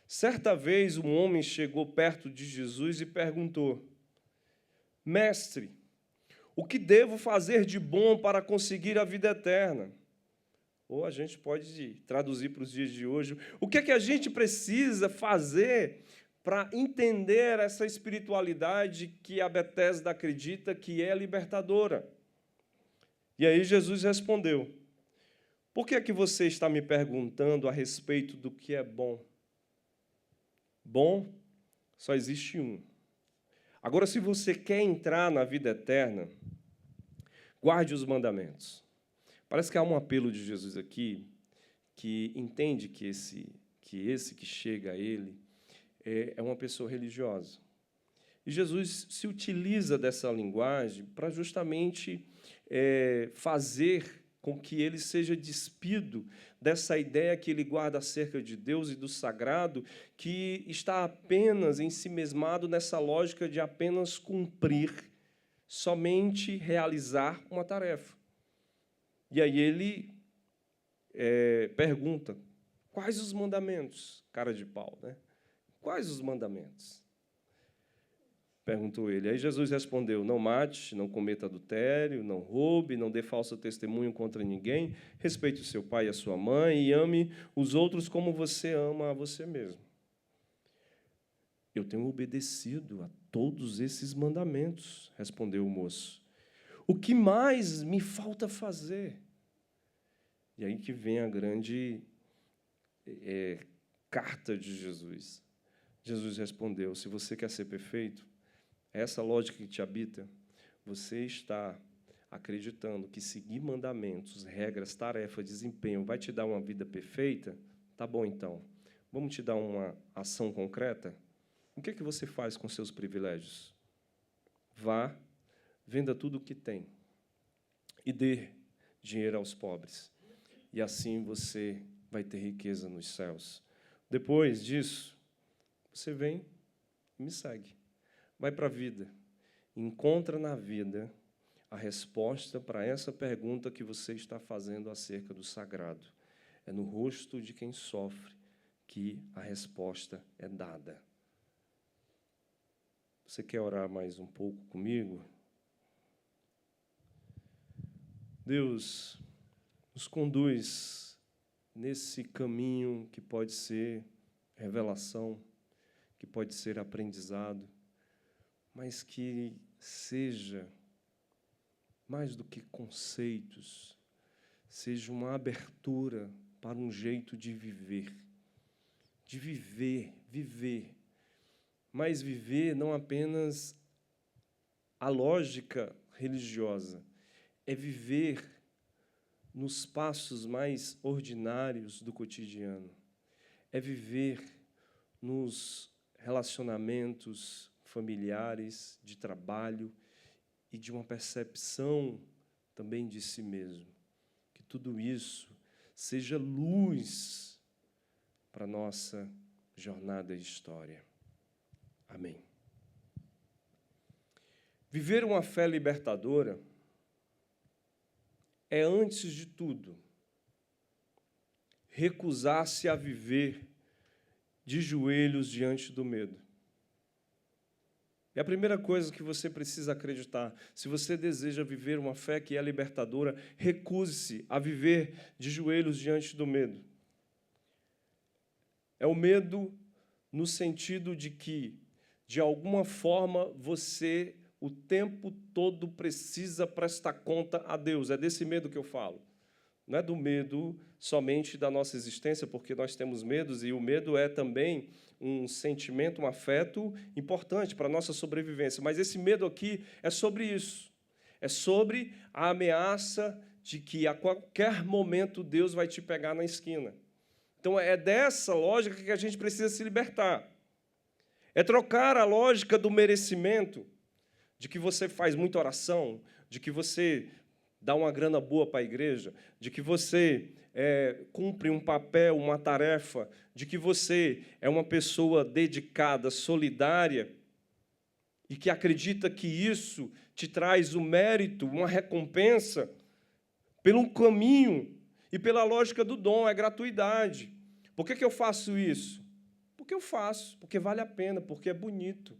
Certa vez, um homem chegou perto de Jesus e perguntou: Mestre, o que devo fazer de bom para conseguir a vida eterna? Ou a gente pode traduzir para os dias de hoje: o que é que a gente precisa fazer para entender essa espiritualidade que a Betesda acredita que é libertadora? E aí Jesus respondeu: por que é que você está me perguntando a respeito do que é bom? Bom, só existe um. Agora, se você quer entrar na vida eterna, guarde os mandamentos. Parece que há um apelo de Jesus aqui, que entende que esse que chega a ele é uma pessoa religiosa. E Jesus se utiliza dessa linguagem para justamente fazer com que ele seja despido dessa ideia que ele guarda acerca de Deus e do sagrado, que está apenas ensimesmado nessa lógica de apenas cumprir, somente realizar uma tarefa. E aí ele pergunta: quais os mandamentos? Cara de pau, né? Quais os mandamentos? Perguntou ele. Aí Jesus respondeu: não mate, não cometa adultério, não roube, não dê falso testemunho contra ninguém, respeite o seu pai e a sua mãe e ame os outros como você ama a você mesmo. Eu tenho obedecido a todos esses mandamentos, respondeu o moço. O que mais me falta fazer? E aí que vem a grande carta de Jesus. Jesus respondeu: se você quer ser perfeito, essa lógica que te habita, você está acreditando que seguir mandamentos, regras, tarefas, desempenho vai te dar uma vida perfeita? Tá bom, então. Vamos te dar uma ação concreta? O que é que você faz com seus privilégios? Vá, venda tudo o que tem e dê dinheiro aos pobres. E assim você vai ter riqueza nos céus. Depois disso, você vem e me segue. Vai para a vida. Encontra na vida a resposta para essa pergunta que você está fazendo acerca do sagrado. É no rosto de quem sofre que a resposta é dada. Você quer orar mais um pouco comigo? Deus, nos conduz nesse caminho que pode ser revelação, que pode ser aprendizado, mas que seja mais do que conceitos, seja uma abertura para um jeito de viver, mas viver não apenas a lógica religiosa, é viver nos passos mais ordinários do cotidiano, é viver nos relacionamentos familiares, de trabalho e de uma percepção também de si mesmo. Que tudo isso seja luz para a nossa jornada e história. Amém. Viver uma fé libertadora é, antes de tudo, recusar-se a viver de joelhos diante do medo. É a primeira coisa que você precisa acreditar. Se você deseja viver uma fé que é libertadora, recuse-se a viver de joelhos diante do medo. É o medo no sentido de que, de alguma forma, você o tempo todo precisa prestar conta a Deus. É desse medo que eu falo. Não é do medo somente da nossa existência, porque nós temos medos, e o medo é também um sentimento, um afeto importante para a nossa sobrevivência. Mas esse medo aqui é sobre isso. É sobre a ameaça de que a qualquer momento Deus vai te pegar na esquina. Então, é dessa lógica que a gente precisa se libertar. É trocar a lógica do merecimento, de que você faz muita oração, de que você dá uma grana boa para a igreja, de que você cumpre um papel, uma tarefa, de que você é uma pessoa dedicada, solidária, e que acredita que isso te traz o mérito, uma recompensa, pelo caminho e pela lógica do dom, é gratuidade. Por que eu faço isso? porque eu faço, porque vale a pena, porque é bonito.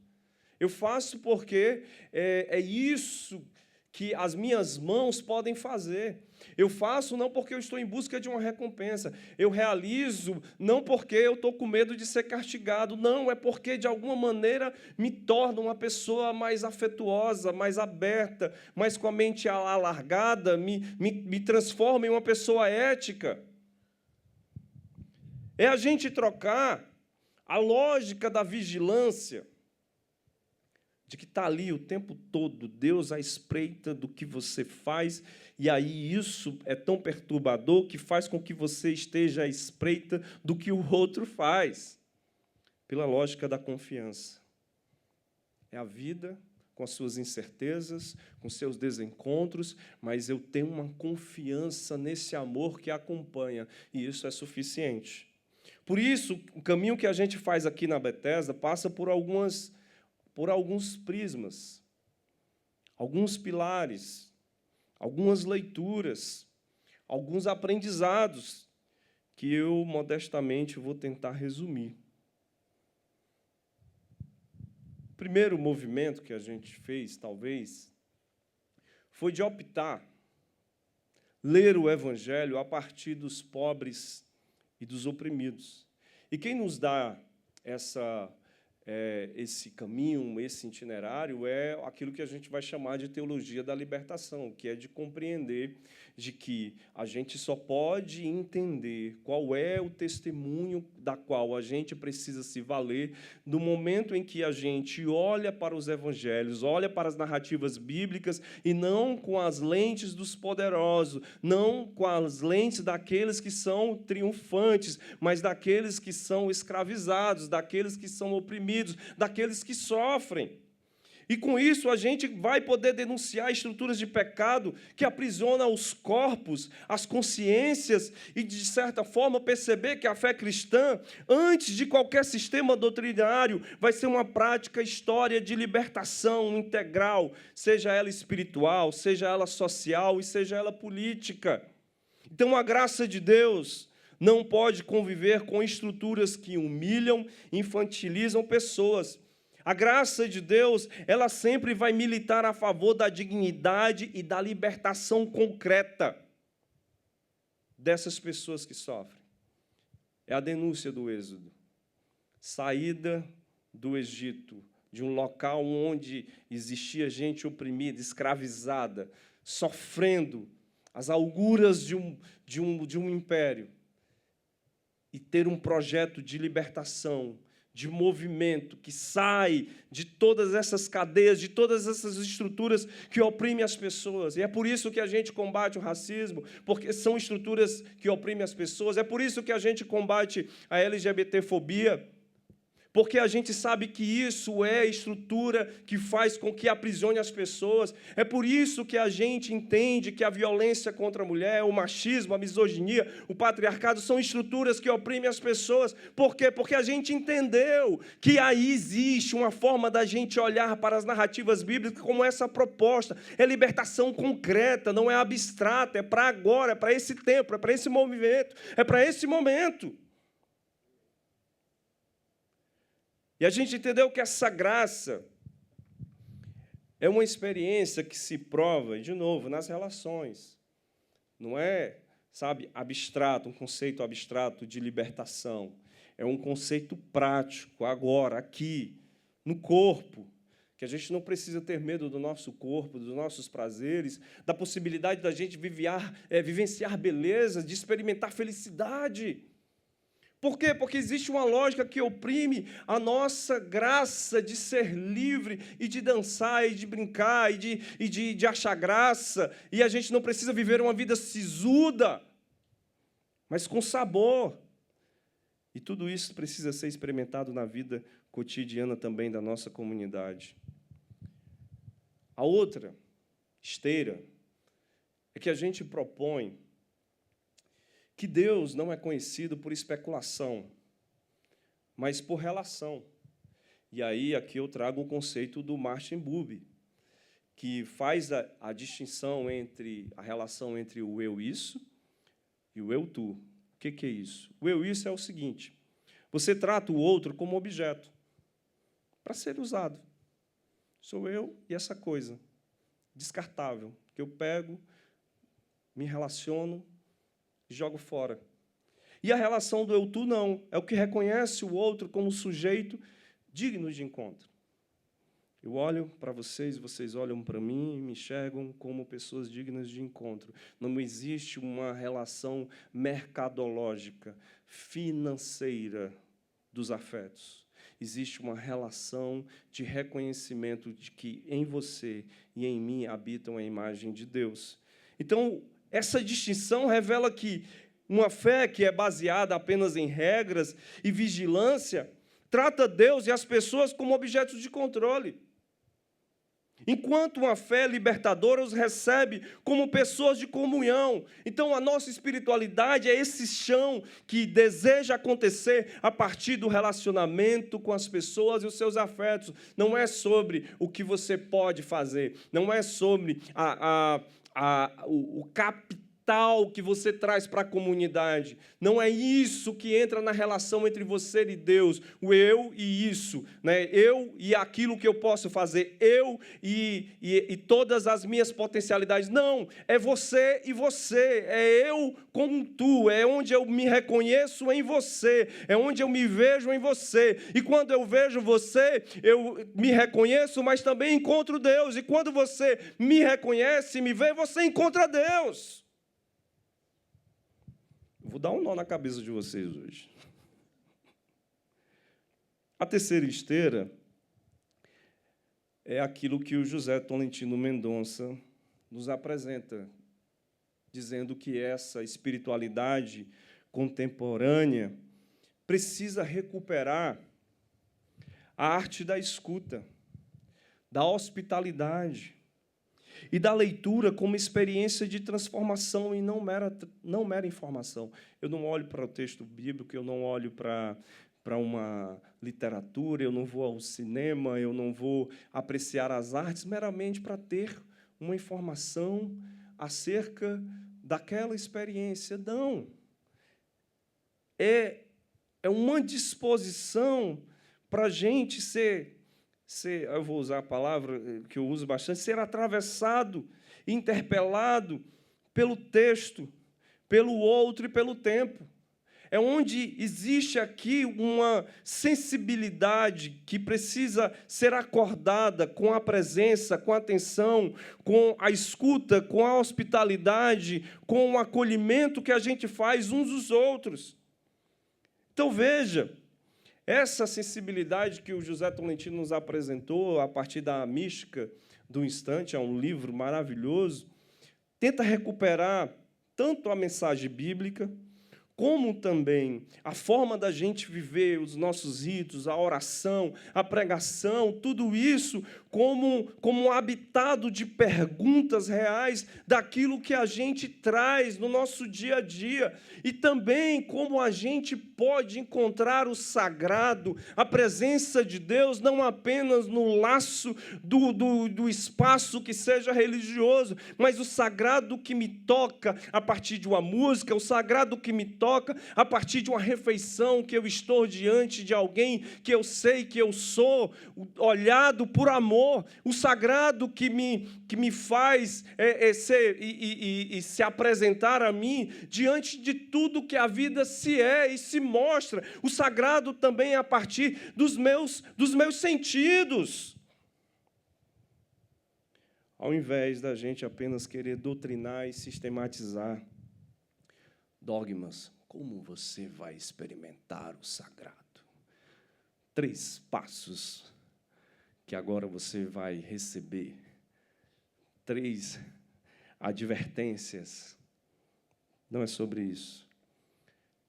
Eu faço porque é isso que as minhas mãos podem fazer. Eu faço não porque eu estou em busca de uma recompensa. Eu realizo não porque eu estou com medo de ser castigado. Não, é porque, de alguma maneira, me torna uma pessoa mais afetuosa, mais aberta, mais com a mente alargada, me transforma em uma pessoa ética. É a gente trocar a lógica da vigilância, de que está ali o tempo todo, Deus à espreita do que você faz, e aí isso é tão perturbador que faz com que você esteja à espreita do que o outro faz, pela lógica da confiança. É a vida com as suas incertezas, com seus desencontros, mas eu tenho uma confiança nesse amor que acompanha, e isso é suficiente. Por isso, o caminho que a gente faz aqui na Bethesda passa por alguns prismas, alguns pilares, algumas leituras, alguns aprendizados, que eu, modestamente, vou tentar resumir. O primeiro movimento que a gente fez, talvez, foi de optar ler o Evangelho a partir dos pobres e dos oprimidos. E quem nos dá esse caminho, esse itinerário, é aquilo que a gente vai chamar de teologia da libertação, que é de compreender de que a gente só pode entender qual é o testemunho da qual a gente precisa se valer no momento em que a gente olha para os evangelhos, olha para as narrativas bíblicas, e não com as lentes dos poderosos, não com as lentes daqueles que são triunfantes, mas daqueles que são escravizados, daqueles que são oprimidos, daqueles que sofrem. E, com isso, a gente vai poder denunciar estruturas de pecado que aprisionam os corpos, as consciências, e, de certa forma, perceber que a fé cristã, antes de qualquer sistema doutrinário, vai ser uma prática história de libertação integral, seja ela espiritual, seja ela social e seja ela política. Então, a graça de Deus não pode conviver com estruturas que humilham, infantilizam pessoas. A graça de Deus, ela sempre vai militar a favor da dignidade e da libertação concreta dessas pessoas que sofrem. É a denúncia do Êxodo. Saída do Egito, de um local onde existia gente oprimida, escravizada, sofrendo as alguras de um império, e ter um projeto de libertação, de movimento, que sai de todas essas cadeias, de todas essas estruturas que oprimem as pessoas. E é por isso que a gente combate o racismo, porque são estruturas que oprimem as pessoas. É por isso que a gente combate a LGBTfobia, porque a gente sabe que isso é estrutura que faz com que aprisione as pessoas. É por isso que a gente entende que a violência contra a mulher, o machismo, a misoginia, o patriarcado são estruturas que oprimem as pessoas. Por quê? Porque a gente entendeu que aí existe uma forma da gente olhar para as narrativas bíblicas como essa proposta. É libertação concreta, não é abstrata, é para agora, é para esse tempo, é para esse movimento, é para esse momento. E a gente entendeu que essa graça é uma experiência que se prova, de novo, nas relações. Não é, abstrato, um conceito abstrato de libertação. É um conceito prático, agora, aqui, no corpo, que a gente não precisa ter medo do nosso corpo, dos nossos prazeres, da possibilidade da gente vivenciar beleza, de experimentar felicidade. Por quê? Porque existe uma lógica que oprime a nossa graça de ser livre e de dançar e de brincar e de achar graça. E a gente não precisa viver uma vida sisuda, mas com sabor. E tudo isso precisa ser experimentado na vida cotidiana também da nossa comunidade. A outra esteira é que a gente propõe que Deus não é conhecido por especulação, mas por relação. E aí, aqui eu trago o conceito do Martin Buber, que faz a distinção entre a relação entre o eu-isso e o eu-tu. O que é isso? O eu-isso é o seguinte: Você trata o outro como objeto para ser usado. Sou eu e essa coisa descartável que eu pego, me relaciono e jogo fora. E a relação do eu-tu não, é o que reconhece o outro como sujeito digno de encontro. Eu olho para vocês, vocês olham para mim e me enxergam como pessoas dignas de encontro. Não existe uma relação mercadológica, financeira dos afetos. Existe uma relação de reconhecimento de que em você e em mim habitam a imagem de Deus. Então, essa distinção revela que uma fé que é baseada apenas em regras e vigilância trata Deus e as pessoas como objetos de controle. Enquanto uma fé libertadora os recebe como pessoas de comunhão. Então, a nossa espiritualidade é esse chão que deseja acontecer a partir do relacionamento com as pessoas e os seus afetos. Não é sobre o que você pode fazer, não é sobre o capital que você traz para a comunidade. Não é isso que entra na relação entre você e Deus, o eu e isso, né? Eu e aquilo que eu posso fazer, eu e todas as minhas potencialidades. Não, é você e você, é eu com tu, é onde eu me reconheço em você, é onde eu me vejo em você. E quando eu vejo você, eu me reconheço, mas também encontro Deus. E quando você me reconhece, me vê, você encontra Deus. Vou dar um nó na cabeça de vocês hoje. A terceira esteira é aquilo que o José Tolentino Mendonça nos apresenta, dizendo que essa espiritualidade contemporânea precisa recuperar a arte da escuta, da hospitalidade e da leitura como experiência de transformação e não mera informação. Eu não olho para o texto bíblico, eu não olho para uma literatura, eu não vou ao cinema, eu não vou apreciar as artes meramente para ter uma informação acerca daquela experiência. Não. É uma disposição para a gente eu vou usar a palavra que eu uso bastante, ser atravessado, interpelado pelo texto, pelo outro e pelo tempo. É onde existe aqui uma sensibilidade que precisa ser acordada com a presença, com a atenção, com a escuta, com a hospitalidade, com o acolhimento que a gente faz uns dos outros. Então, veja, essa sensibilidade que o José Tolentino nos apresentou a partir da Mística do Instante, é um livro maravilhoso, tenta recuperar tanto a mensagem bíblica, como também a forma da gente viver os nossos ritos, a oração, a pregação, tudo isso como habitado de perguntas reais daquilo que a gente traz no nosso dia a dia. E também como a gente pode encontrar o sagrado, a presença de Deus, não apenas no laço do espaço que seja religioso, mas o sagrado que me toca a partir de uma música, o sagrado que me toca a partir de uma refeição, que eu estou diante de alguém que eu sei que eu sou, olhado por amor, o sagrado que me faz se apresentar a mim diante de tudo que a vida se é e se mostra. O sagrado também é a partir dos meus sentidos. Ao invés da gente apenas querer doutrinar e sistematizar dogmas, como você vai experimentar o sagrado? 3 passos que agora você vai receber. 3 advertências. Não é sobre isso.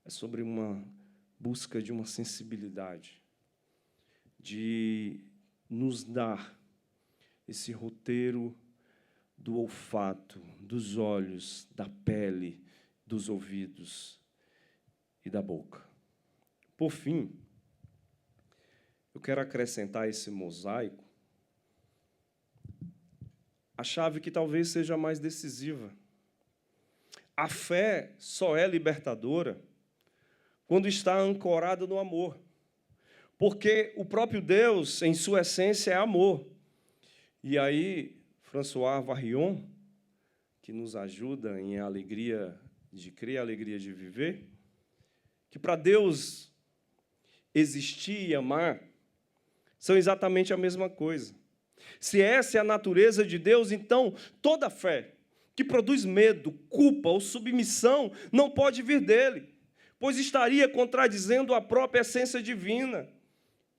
É sobre uma busca de uma sensibilidade, de nos dar esse roteiro do olfato, dos olhos, da pele, dos ouvidos e da boca. Por fim, eu quero acrescentar esse mosaico a chave que talvez seja mais decisiva. A fé só é libertadora quando está ancorado no amor. Porque o próprio Deus, em sua essência, é amor. E aí, François Varillon, que nos ajuda em alegria de crer, a alegria de viver, que para Deus existir e amar são exatamente a mesma coisa. Se essa é a natureza de Deus, então toda fé que produz medo, culpa ou submissão não pode vir dele, pois estaria contradizendo a própria essência divina.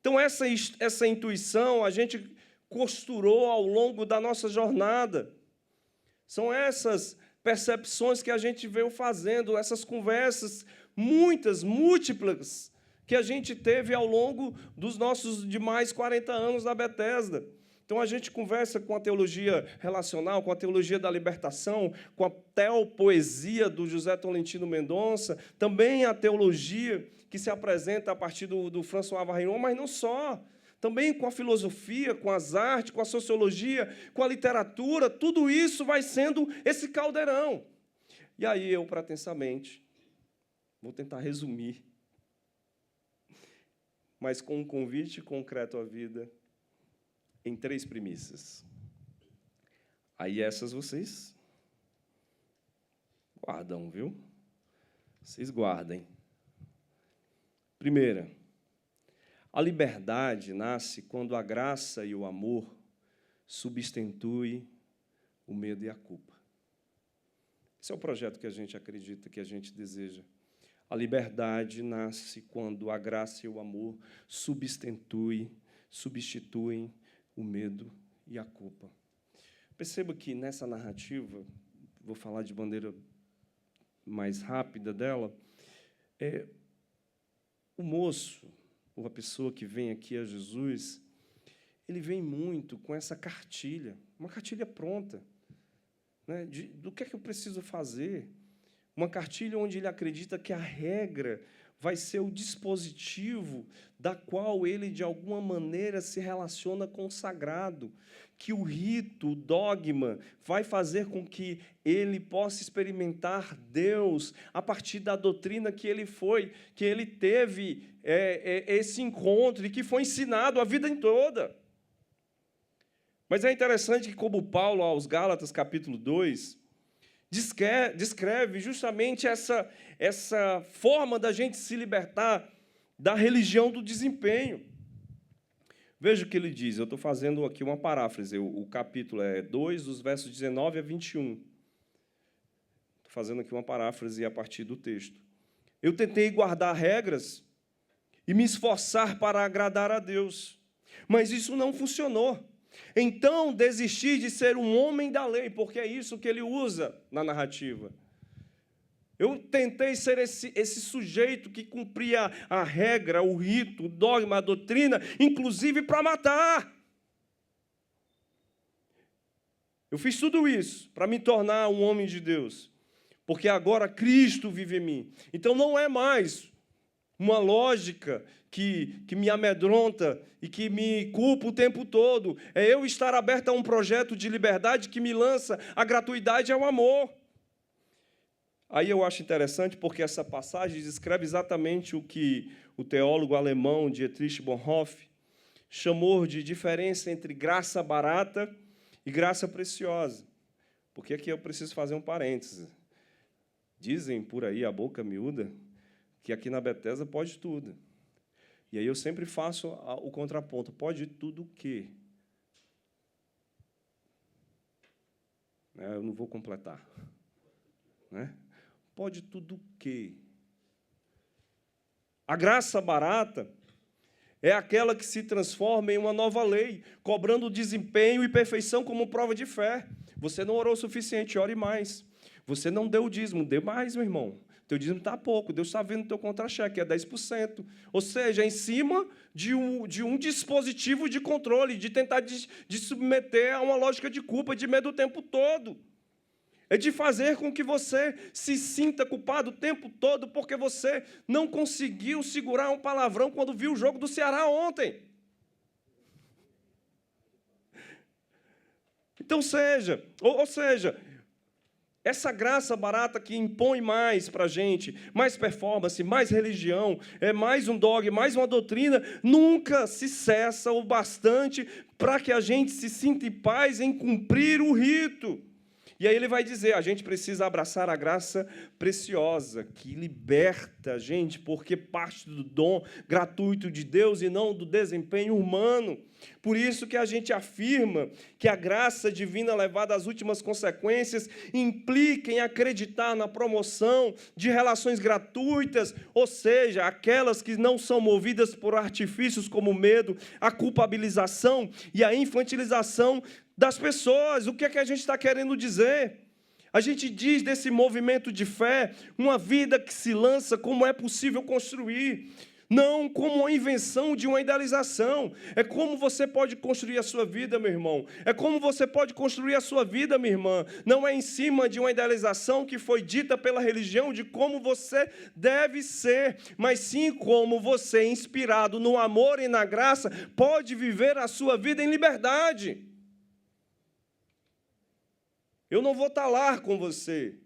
Então essa intuição a gente costurou ao longo da nossa jornada. São essas percepções que a gente veio fazendo, essas conversas, múltiplas, que a gente teve ao longo dos nossos demais 40 anos da Bethesda. Então, a gente conversa com a teologia relacional, com a teologia da libertação, com a teopoesia do José Tolentino Mendonça, também a teologia que se apresenta a partir do François Varillon, mas não só. Também com a filosofia, com as artes, com a sociologia, com a literatura, tudo isso vai sendo esse caldeirão. E aí eu, pretensamente, vou tentar resumir, mas com um convite concreto à vida, em 3 premissas. Aí essas vocês guardam, viu? Vocês guardem. Primeira, a liberdade nasce quando a graça e o amor substituem o medo e a culpa. Esse é o projeto que a gente acredita, que a gente deseja. A liberdade nasce quando a graça e o amor substituem o medo e a culpa. Perceba que nessa narrativa, vou falar de maneira mais rápida dela, o moço, ou a pessoa que vem aqui a Jesus, ele vem muito com essa cartilha, uma cartilha pronta, né, do que é que eu preciso fazer. Uma cartilha onde ele acredita que a regra vai ser o dispositivo da qual ele, de alguma maneira, se relaciona com o sagrado, que o rito, o dogma, vai fazer com que ele possa experimentar Deus a partir da doutrina que ele teve esse encontro e que foi ensinado a vida toda. Mas é interessante que, como Paulo, aos Gálatas, capítulo 2, descreve justamente essa forma da gente se libertar da religião do desempenho. Veja o que ele diz, eu estou fazendo aqui uma paráfrase, o capítulo é 2, dos versos 19 a 21. Estou fazendo aqui uma paráfrase a partir do texto. Eu tentei guardar regras e me esforçar para agradar a Deus, mas isso não funcionou. Então, desisti de ser um homem da lei, porque é isso que ele usa na narrativa. Eu tentei ser esse sujeito que cumpria a regra, o rito, o dogma, a doutrina, inclusive para matar. Eu fiz tudo isso para me tornar um homem de Deus, porque agora Cristo vive em mim. Então, não é mais uma lógica que me amedronta e que me culpa o tempo todo. É eu estar aberto a um projeto de liberdade que me lança a gratuidade ao amor. Aí eu acho interessante porque essa passagem descreve exatamente o que o teólogo alemão Dietrich Bonhoeffer chamou de diferença entre graça barata e graça preciosa. Porque aqui eu preciso fazer um parêntese. Dizem por aí, a boca miúda, que aqui na Bethesda pode tudo. E aí eu sempre faço o contraponto. Pode tudo o quê? Eu não vou completar. Né? Pode tudo o quê? A graça barata é aquela que se transforma em uma nova lei, cobrando desempenho e perfeição como prova de fé. Você não orou o suficiente, ore mais. Você não deu o dízimo, dê mais, meu irmão. Teu dízimo está pouco, Deus está vendo o teu contra-cheque, é 10%. Ou seja, é em cima de um dispositivo de controle, de tentar de submeter a uma lógica de culpa, de medo o tempo todo. É de fazer com que você se sinta culpado o tempo todo porque você não conseguiu segurar um palavrão quando viu o jogo do Ceará ontem. Então, ou seja, Essa graça barata que impõe mais para a gente, mais performance, mais religião, mais um dogma, mais uma doutrina, nunca se cessa o bastante para que a gente se sinta em paz em cumprir o rito. E aí ele vai dizer, a gente precisa abraçar a graça preciosa, que liberta a gente, porque parte do dom gratuito de Deus e não do desempenho humano. Por isso que a gente afirma que a graça divina levada às últimas consequências implica em acreditar na promoção de relações gratuitas, ou seja, aquelas que não são movidas por artifícios como o medo, a culpabilização e a infantilização das pessoas. O que é que a gente está querendo dizer? A gente diz desse movimento de fé, uma vida que se lança como é possível construir, não como uma invenção de uma idealização. É como você pode construir a sua vida, meu irmão. É como você pode construir a sua vida, minha irmã. Não é em cima de uma idealização que foi dita pela religião de como você deve ser, mas sim como você, inspirado no amor e na graça, pode viver a sua vida em liberdade. Eu não vou estar lá com você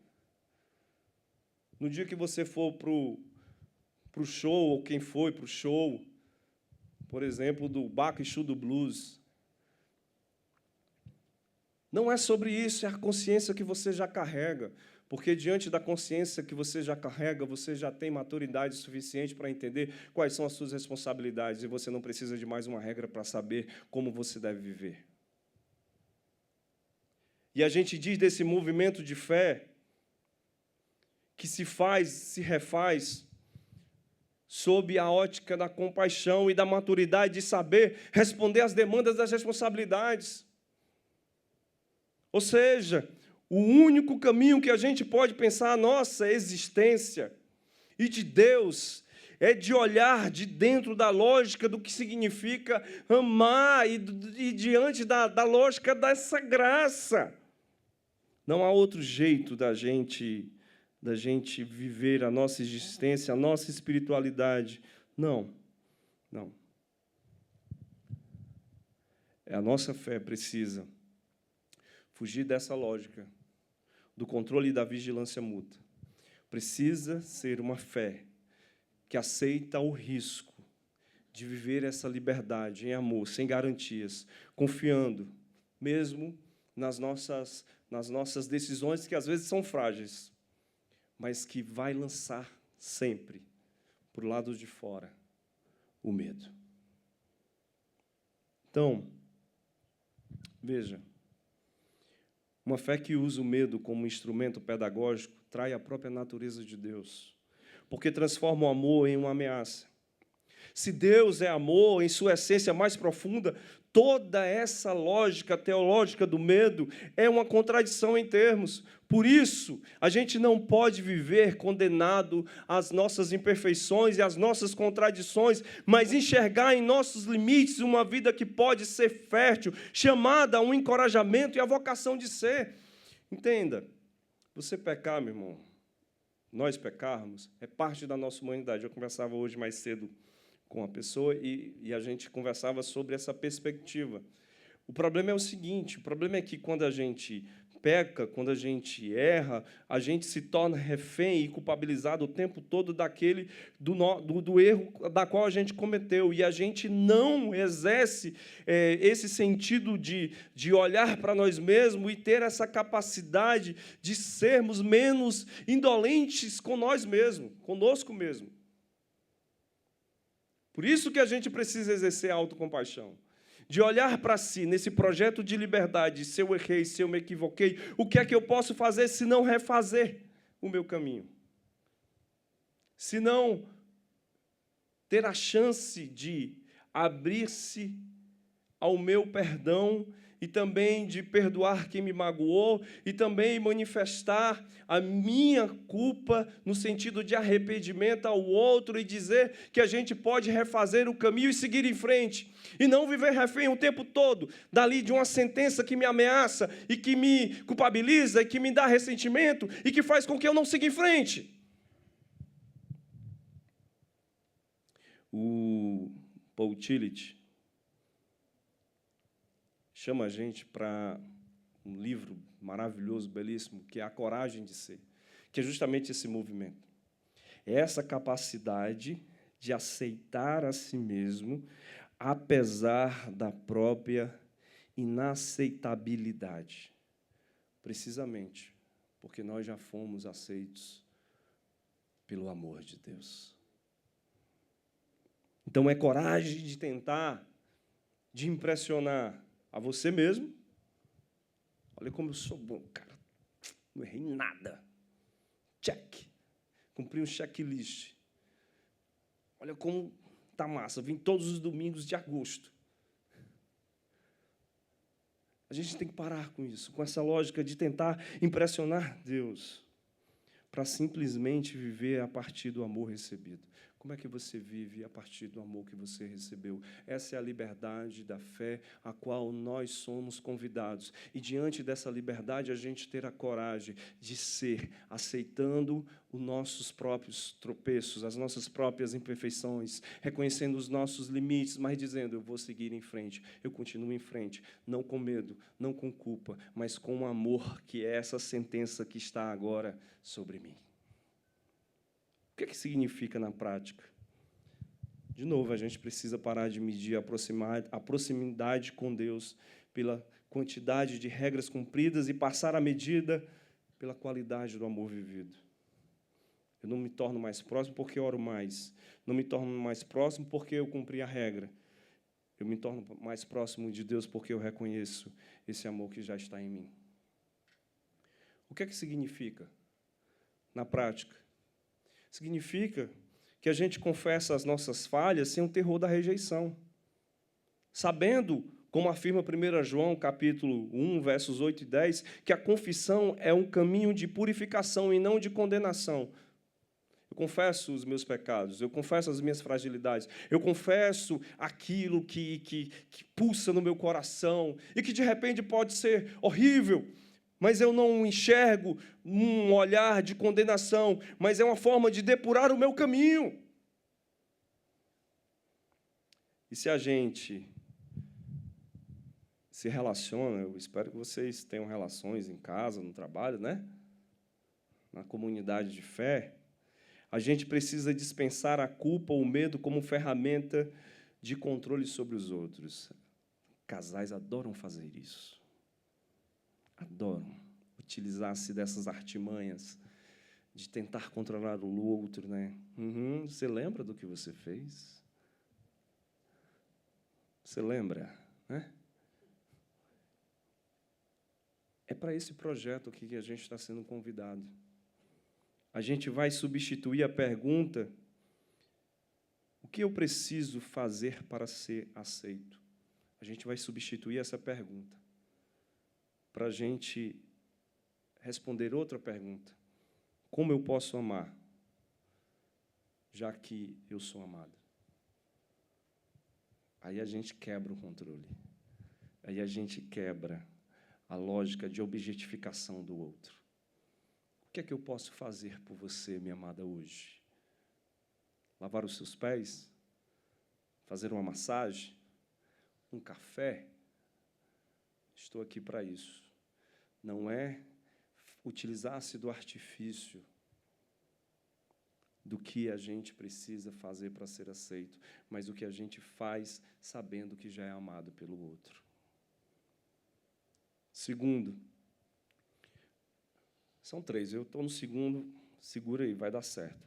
no dia que você for para o show, ou quem foi para o show, por exemplo, do Baco Exu do Blues. Não é sobre isso, é a consciência que você já carrega, porque diante da consciência que você já carrega, você já tem maturidade suficiente para entender quais são as suas responsabilidades, e você não precisa de mais uma regra para saber como você deve viver. E a gente diz desse movimento de fé que se faz, se refaz, sob a ótica da compaixão e da maturidade de saber responder às demandas das responsabilidades. Ou seja, o único caminho que a gente pode pensar a nossa existência e de Deus é de olhar de dentro da lógica do que significa amar e diante da lógica dessa graça. Não há outro jeito da gente viver a nossa existência, a nossa espiritualidade. Não. A nossa fé precisa fugir dessa lógica, do controle e da vigilância mútua. Precisa ser uma fé que aceita o risco de viver essa liberdade em amor, sem garantias, confiando, mesmo nas nossas decisões, que às vezes são frágeis, mas que vai lançar sempre para o lado de fora o medo. Então, veja, uma fé que usa o medo como instrumento pedagógico trai a própria natureza de Deus, porque transforma o amor em uma ameaça. Se Deus é amor, em sua essência mais profunda, toda essa lógica teológica do medo é uma contradição em termos. Por isso, a gente não pode viver condenado às nossas imperfeições e às nossas contradições, mas enxergar em nossos limites uma vida que pode ser fértil, chamada a um encorajamento e a vocação de ser. Entenda, você pecar, meu irmão, nós pecarmos, é parte da nossa humanidade. Eu conversava hoje mais cedo com uma pessoa e a gente conversava sobre essa perspectiva. O problema é o seguinte, o problema é que quando a gente peca, quando a gente erra, a gente se torna refém e culpabilizado o tempo todo daquele do erro da qual a gente cometeu, e a gente não exerce esse sentido de olhar para nós mesmos e ter essa capacidade de sermos menos indolentes com nós mesmos, conosco mesmo. Por isso que a gente precisa exercer a autocompaixão, de olhar para si, nesse projeto de liberdade, se eu errei, se eu me equivoquei, o que é que eu posso fazer se não refazer o meu caminho? Se não ter a chance de abrir-se ao meu perdão e também de perdoar quem me magoou e também manifestar a minha culpa no sentido de arrependimento ao outro e dizer que a gente pode refazer o caminho e seguir em frente e não viver refém o tempo todo dali de uma sentença que me ameaça e que me culpabiliza e que me dá ressentimento e que faz com que eu não siga em frente. O Paul Tillich chama a gente para um livro maravilhoso, belíssimo, que é A Coragem de Ser, que é justamente esse movimento. É essa capacidade de aceitar a si mesmo, apesar da própria inaceitabilidade. Precisamente porque nós já fomos aceitos pelo amor de Deus. Então, é coragem de tentar, de impressionar a você mesmo. Olha como eu sou bom, cara. Não errei nada. Check. Cumpri um checklist. Olha como tá massa. Vim todos os domingos de agosto. A gente tem que parar com isso, com essa lógica de tentar impressionar Deus, para simplesmente viver a partir do amor recebido. Como é que você vive a partir do amor que você recebeu? Essa é a liberdade da fé a qual nós somos convidados. E, diante dessa liberdade, a gente ter a coragem de ser, aceitando os nossos próprios tropeços, as nossas próprias imperfeições, reconhecendo os nossos limites, mas dizendo, eu vou seguir em frente, eu continuo em frente, não com medo, não com culpa, mas com o amor, que é essa sentença que está agora sobre mim. O que significa na prática? De novo, a gente precisa parar de medir a proximidade com Deus pela quantidade de regras cumpridas e passar a medida pela qualidade do amor vivido. Eu não me torno mais próximo porque oro mais. Não me torno mais próximo porque eu cumpri a regra. Eu me torno mais próximo de Deus porque eu reconheço esse amor que já está em mim. O que significa na prática? Significa que a gente confessa as nossas falhas sem o terror da rejeição, sabendo, como afirma 1 João, capítulo 1, versos 8 e 10, que a confissão é um caminho de purificação e não de condenação. Eu confesso os meus pecados, eu confesso as minhas fragilidades, eu confesso aquilo que pulsa no meu coração e que, de repente, pode ser horrível, mas eu não enxergo um olhar de condenação, mas é uma forma de depurar o meu caminho. E se a gente se relaciona, eu espero que vocês tenham relações em casa, no trabalho, né? Na comunidade de fé, a gente precisa dispensar a culpa ou o medo como ferramenta de controle sobre os outros. Casais adoram fazer isso. Adoram utilizar-se dessas artimanhas de tentar controlar o outro, né? Você lembra do que você fez? Você lembra, né? É para esse projeto aqui que a gente está sendo convidado. A gente vai substituir a pergunta: o que eu preciso fazer para ser aceito? A gente vai substituir essa pergunta para a gente responder outra pergunta: como eu posso amar, já que eu sou amado? Aí a gente quebra o controle. Aí a gente quebra a lógica de objetificação do outro. O que é que eu posso fazer por você, minha amada, hoje? Lavar os seus pés? Fazer uma massagem? Um café? Estou aqui para isso. Não é utilizar-se do artifício do que a gente precisa fazer para ser aceito, mas o que a gente faz sabendo que já é amado pelo outro. Segundo, são 3, eu estou no segundo, segura aí, vai dar certo.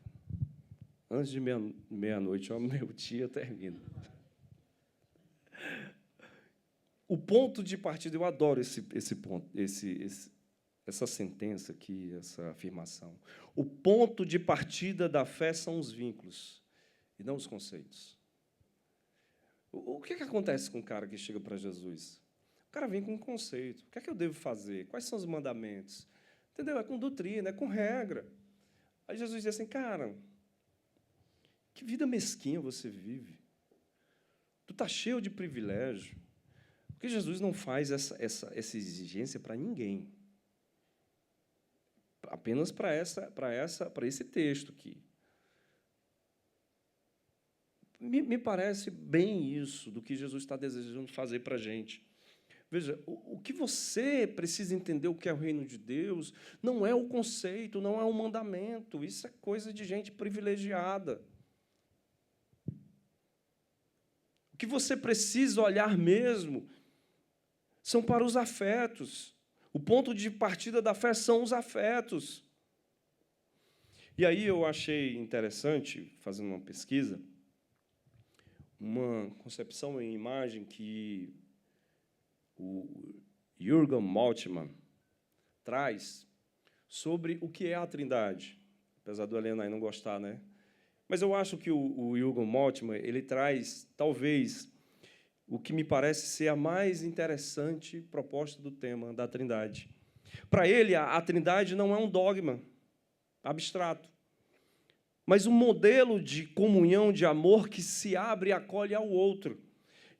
Antes de meia-noite, o meu dia termina. O ponto de partida, eu adoro esse ponto, essa sentença aqui, essa afirmação. O ponto de partida da fé são os vínculos, e não os conceitos. O que acontece com o cara que chega para Jesus? O cara vem com um conceito. O que é que eu devo fazer? Quais são os mandamentos? Entendeu? É com doutrina, é com regra. Aí Jesus diz assim, cara, que vida mesquinha você vive. Tu está cheio de privilégio. Porque Jesus não faz essa exigência para ninguém. Apenas para esse texto aqui. Me parece bem isso do que Jesus está desejando fazer para a gente. Veja, o que você precisa entender o que é o reino de Deus não é o conceito, não é o mandamento. Isso é coisa de gente privilegiada. O que você precisa olhar mesmo são para os afetos. O ponto de partida da fé são os afetos. E aí eu achei interessante, fazendo uma pesquisa, uma concepção em imagem que o Jürgen Moltmann traz sobre o que é a Trindade. Apesar do Helena aí não gostar, né? Mas eu acho que o Jürgen Moltmann, ele traz, talvez, o que me parece ser a mais interessante proposta do tema da Trindade. Para ele, a Trindade não é um dogma abstrato, mas um modelo de comunhão, de amor que se abre e acolhe ao outro.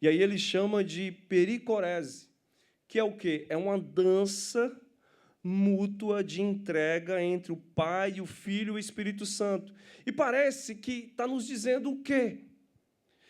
E aí ele chama de pericorese, que é o quê? É uma dança mútua de entrega entre o Pai, o Filho e o Espírito Santo. E parece que está nos dizendo o quê?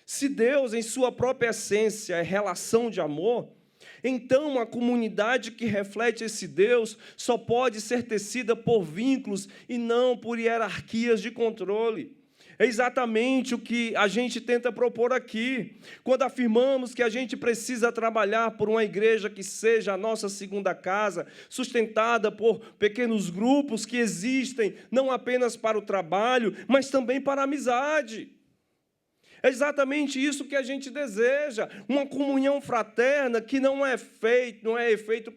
Se Deus, em sua própria essência, é relação de amor, então a comunidade que reflete esse Deus só pode ser tecida por vínculos e não por hierarquias de controle. É exatamente o que a gente tenta propor aqui, quando afirmamos que a gente precisa trabalhar por uma igreja que seja a nossa segunda casa, sustentada por pequenos grupos que existem não apenas para o trabalho, mas também para a amizade. É exatamente isso que a gente deseja, uma comunhão fraterna que não é efeito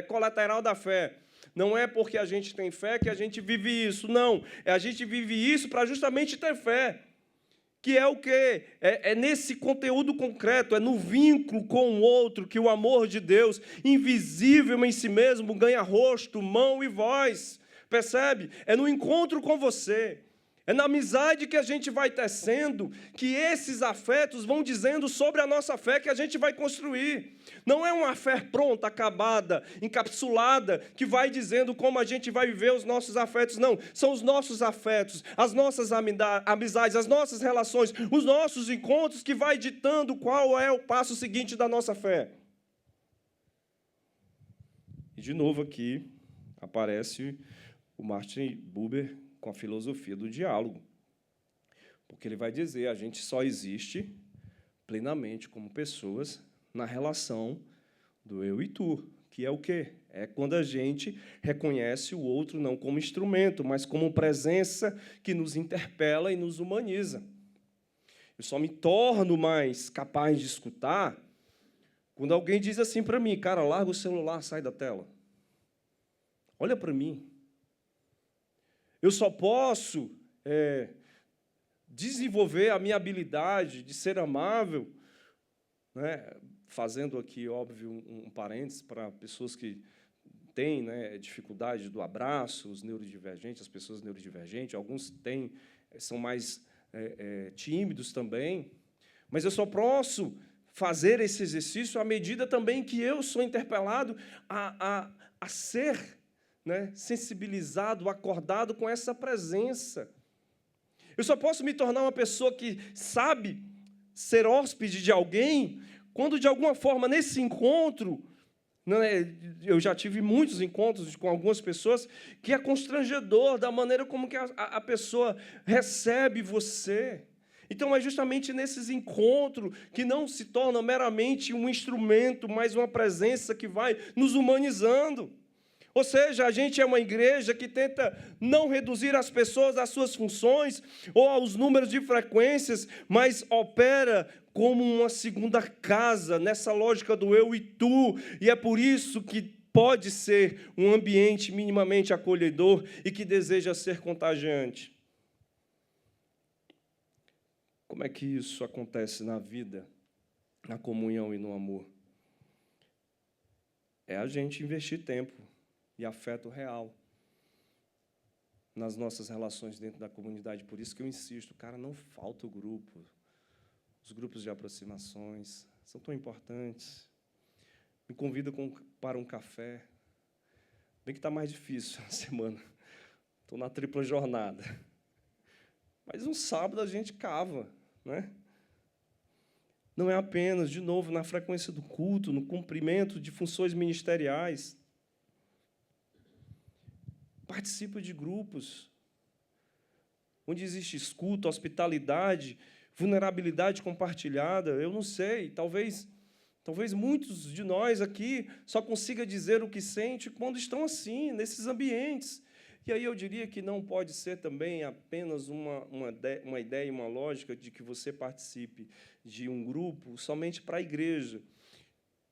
colateral da fé. Não é porque a gente tem fé que a gente vive isso, não. A gente vive isso para justamente ter fé. Que é o quê? É nesse conteúdo concreto, é no vínculo com o outro que o amor de Deus, invisível em si mesmo, ganha rosto, mão e voz. Percebe? É no encontro com você. É na amizade que a gente vai tecendo que esses afetos vão dizendo sobre a nossa fé que a gente vai construir. Não é uma fé pronta, acabada, encapsulada, que vai dizendo como a gente vai viver os nossos afetos. Não, são os nossos afetos, as nossas amizades, as nossas relações, os nossos encontros que vai ditando qual é o passo seguinte da nossa fé. E, de novo, aqui aparece o Martin Buber com a filosofia do diálogo. Porque ele vai dizer, a gente só existe plenamente como pessoas na relação do eu e tu, que é o quê? É quando a gente reconhece o outro não como instrumento, mas como presença que nos interpela e nos humaniza. Eu só me torno mais capaz de escutar quando alguém diz assim para mim, cara, larga o celular, sai da tela. Olha para mim. Eu só posso desenvolver a minha habilidade de ser amável, né? Fazendo aqui, óbvio, um parênteses para pessoas que têm, né, dificuldade do abraço, os neurodivergentes, as pessoas neurodivergentes, alguns são mais tímidos também, mas eu só posso fazer esse exercício à medida também que eu sou interpelado a ser, né, sensibilizado, acordado com essa presença. Eu só posso me tornar uma pessoa que sabe ser hóspede de alguém quando, de alguma forma, nesse encontro, né, eu já tive muitos encontros com algumas pessoas que é constrangedor da maneira como que a pessoa recebe você. Então, é justamente nesses encontros que não se torna meramente um instrumento, mas uma presença que vai nos humanizando. Ou seja, a gente é uma igreja que tenta não reduzir as pessoas às suas funções ou aos números de frequências, mas opera como uma segunda casa, nessa lógica do eu e tu. E é por isso que pode ser um ambiente minimamente acolhedor e que deseja ser contagiante. Como é que isso acontece na vida, na comunhão e no amor? É a gente investir tempo e afeto real nas nossas relações dentro da comunidade. Por isso que eu insisto, cara, não falta o grupo. Os grupos de aproximações são tão importantes. Me convida para um café. Bem que está mais difícil na semana. Estou na tripla jornada. Mas um sábado a gente cava, né? não é apenas, de novo, na frequência do culto, no cumprimento de funções ministeriais. Participa de grupos onde existe escuta, hospitalidade, vulnerabilidade compartilhada. Eu não sei, talvez muitos de nós aqui só consigam dizer o que sente quando estão assim, nesses ambientes. E aí eu diria que não pode ser também apenas uma ideia e uma lógica de que você participe de um grupo somente para a igreja,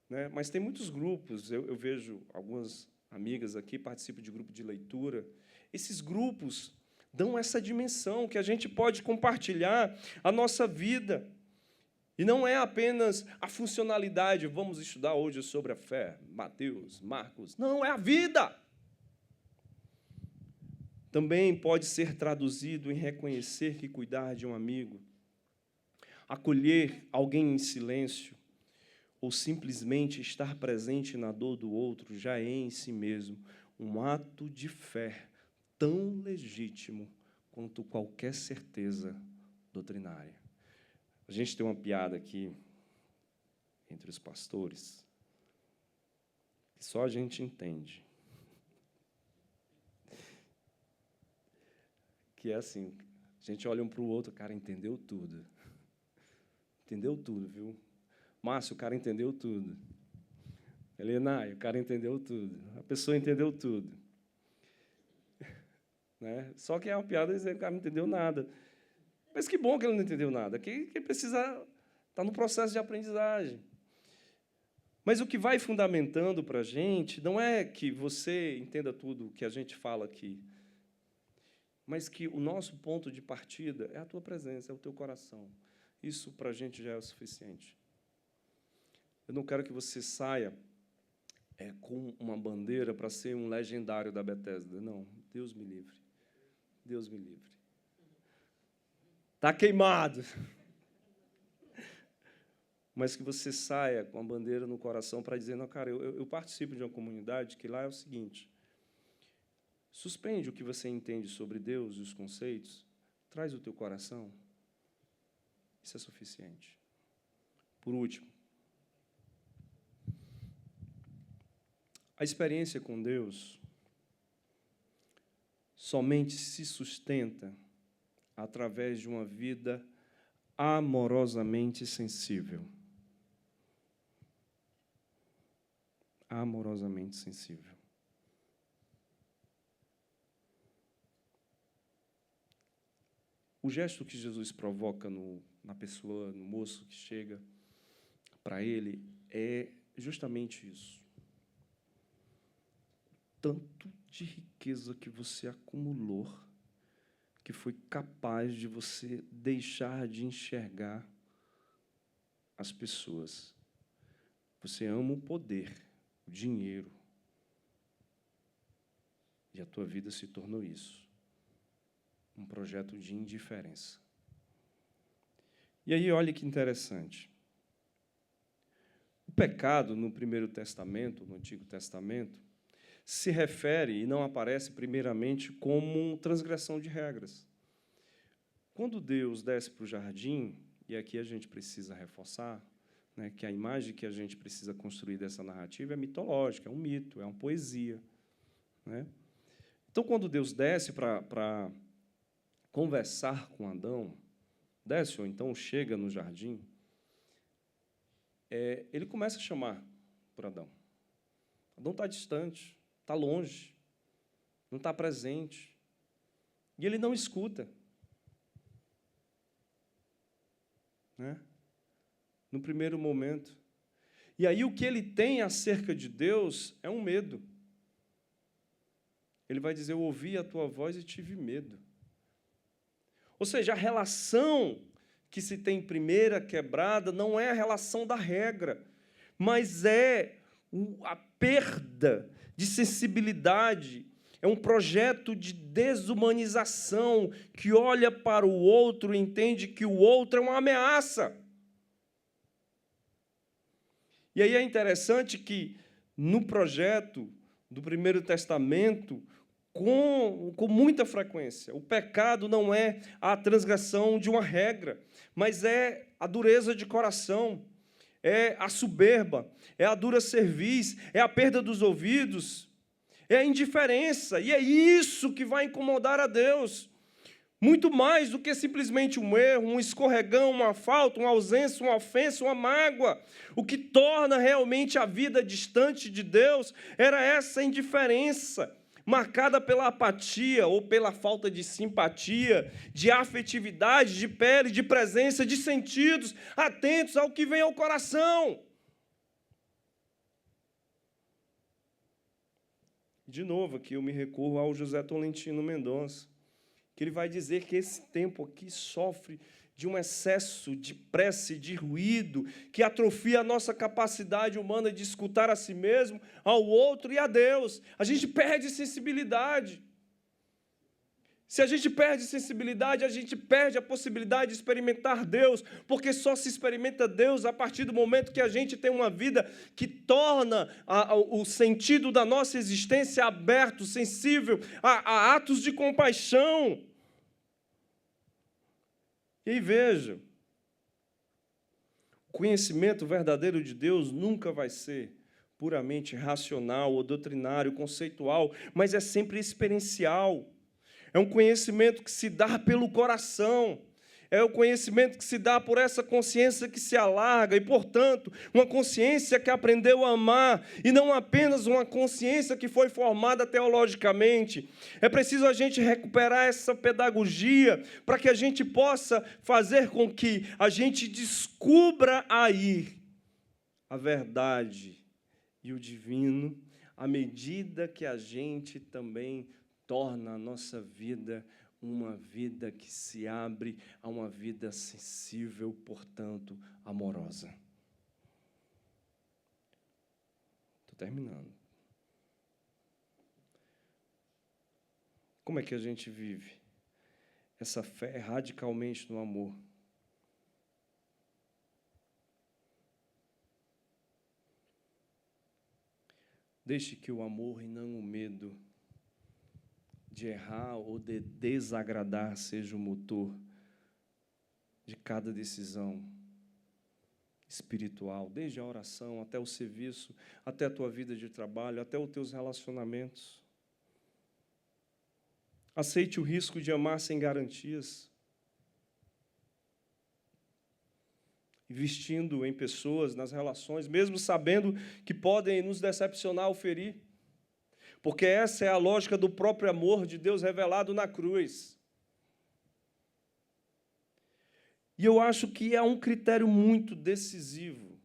né? Mas tem muitos grupos, eu vejo algumas amigas aqui participam de grupo de leitura. Esses grupos dão essa dimensão que a gente pode compartilhar a nossa vida. E não é apenas a funcionalidade, vamos estudar hoje sobre a fé, Mateus, Marcos. Não, é a vida. Também pode ser traduzido em reconhecer que cuidar de um amigo, acolher alguém em silêncio, ou simplesmente estar presente na dor do outro, já é em si mesmo um ato de fé tão legítimo quanto qualquer certeza doutrinária. A gente tem uma piada aqui entre os pastores que só a gente entende. Que é assim, a gente olha um para o outro, o cara entendeu tudo. Entendeu tudo, viu? Márcio, o cara entendeu tudo. Helena, o cara entendeu tudo. A pessoa entendeu tudo. Né? Só que é uma piada dizer que o cara não entendeu nada. Mas que bom que ele não entendeu nada, que ele precisa estar no processo de aprendizagem. Mas o que vai fundamentando para a gente não é que você entenda tudo o que a gente fala aqui, mas que o nosso ponto de partida é a tua presença, é o teu coração. Isso, para a gente, já é o suficiente. Eu não quero que você saia com uma bandeira para ser um legendário da Bethesda. Não, Deus me livre. Deus me livre. Está queimado. Mas que você saia com a bandeira no coração para dizer, não, cara, eu participo de uma comunidade que lá é o seguinte, suspende o que você entende sobre Deus e os conceitos, traz o teu coração. Isso é suficiente. Por último, a experiência com Deus somente se sustenta através de uma vida amorosamente sensível. Amorosamente sensível. O gesto que Jesus provoca na pessoa, no moço que chega para ele, é justamente isso. Tanto de riqueza que você acumulou, que foi capaz de você deixar de enxergar as pessoas. Você ama o poder, o dinheiro, e a tua vida se tornou isso. Um projeto de indiferença. E aí, olha que interessante. O pecado, no Primeiro Testamento, no Antigo Testamento, se refere e não aparece primeiramente como transgressão de regras. Quando Deus desce para o jardim, e aqui a gente precisa reforçar, né, que a imagem que a gente precisa construir dessa narrativa é mitológica, é um mito, é uma poesia. Né? Então, quando Deus desce para conversar com Adão, desce ou então chega no jardim, ele começa a chamar por Adão. Adão está distante, está longe, não está presente, e ele não escuta. Né? No primeiro momento. E aí o que ele tem acerca de Deus é um medo. Ele vai dizer, eu ouvi a tua voz e tive medo. Ou seja, a relação que se tem primeira quebrada não é a relação da regra, mas é a perda de sensibilidade, é um projeto de desumanização que olha para o outro e entende que o outro é uma ameaça. E aí é interessante que, no projeto do Primeiro Testamento, com muita frequência. O pecado não é a transgressão de uma regra, mas é a dureza de coração, é a soberba, é a dura cerviz, é a perda dos ouvidos, é a indiferença, e é isso que vai incomodar a Deus. Muito mais do que simplesmente um erro, um escorregão, uma falta, uma ausência, uma ofensa, uma mágoa. O que torna realmente a vida distante de Deus era essa indiferença, marcada pela apatia ou pela falta de simpatia, de afetividade, de pele, de presença, de sentidos, atentos ao que vem ao coração. De novo, aqui eu me recorro ao José Tolentino Mendonça, que ele vai dizer que esse tempo aqui sofre de um excesso de pressa e de ruído, que atrofia a nossa capacidade humana de escutar a si mesmo, ao outro e a Deus. A gente perde sensibilidade. Se a gente perde sensibilidade, a gente perde a possibilidade de experimentar Deus, porque só se experimenta Deus a partir do momento que a gente tem uma vida que torna o sentido da nossa existência aberto, sensível a atos de compaixão. E aí veja, o conhecimento verdadeiro de Deus nunca vai ser puramente racional ou doutrinário, conceitual, mas é sempre experiencial. É um conhecimento que se dá pelo coração. É o conhecimento que se dá por essa consciência que se alarga e, portanto, uma consciência que aprendeu a amar e não apenas uma consciência que foi formada teologicamente. É preciso a gente recuperar essa pedagogia para que a gente possa fazer com que a gente descubra aí a verdade e o divino à medida que a gente também torna a nossa vida uma vida que se abre a uma vida sensível, portanto, amorosa. Estou terminando. Como é que a gente vive essa fé radicalmente no amor? Deixe que o amor e não o medo de errar ou de desagradar seja o motor de cada decisão espiritual, desde a oração até o serviço, até a tua vida de trabalho, até os teus relacionamentos. Aceite o risco de amar sem garantias, investindo em pessoas, nas relações, mesmo sabendo que podem nos decepcionar ou ferir. Porque essa é a lógica do próprio amor de Deus revelado na cruz. E eu acho que é um critério muito decisivo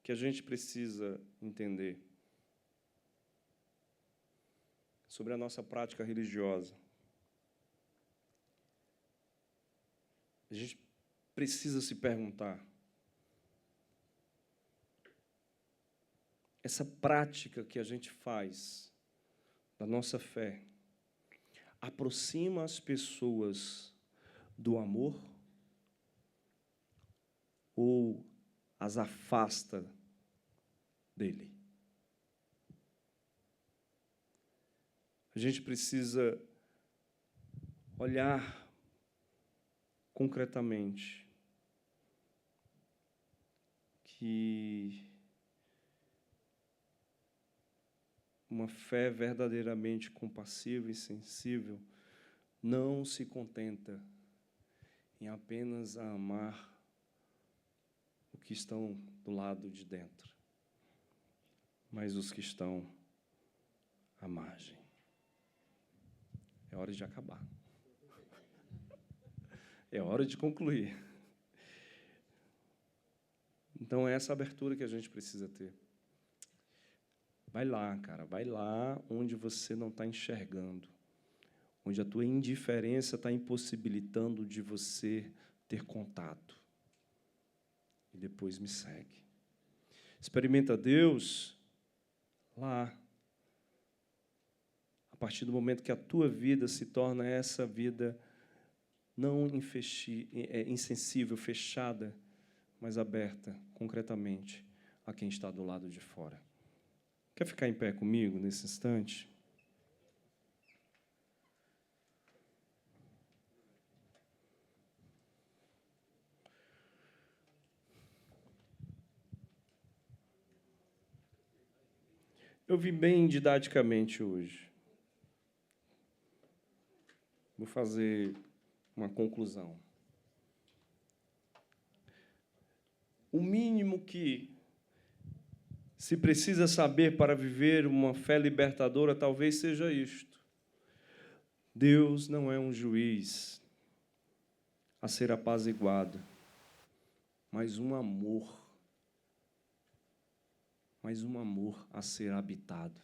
que a gente precisa entender sobre a nossa prática religiosa. A gente precisa se perguntar: essa prática que a gente faz da nossa fé aproxima as pessoas do amor ou as afasta dele? A gente precisa olhar concretamente que uma fé verdadeiramente compassiva e sensível não se contenta em apenas amar o que estão do lado de dentro, mas os que estão à margem. É hora de acabar. É hora de concluir. Então, é essa abertura que a gente precisa ter. Vai lá, cara, vai lá onde você não está enxergando, onde a tua indiferença está impossibilitando de você ter contato. E depois me segue. Experimenta Deus lá, a partir do momento que a tua vida se torna essa vida não insensível, fechada, mas aberta, concretamente, a quem está do lado de fora. Quer ficar em pé comigo nesse instante? Eu vim bem didaticamente hoje. Vou fazer uma conclusão. O mínimo que se precisa saber para viver uma fé libertadora talvez seja isto: Deus não é um juiz a ser apaziguado, mas um amor a ser habitado.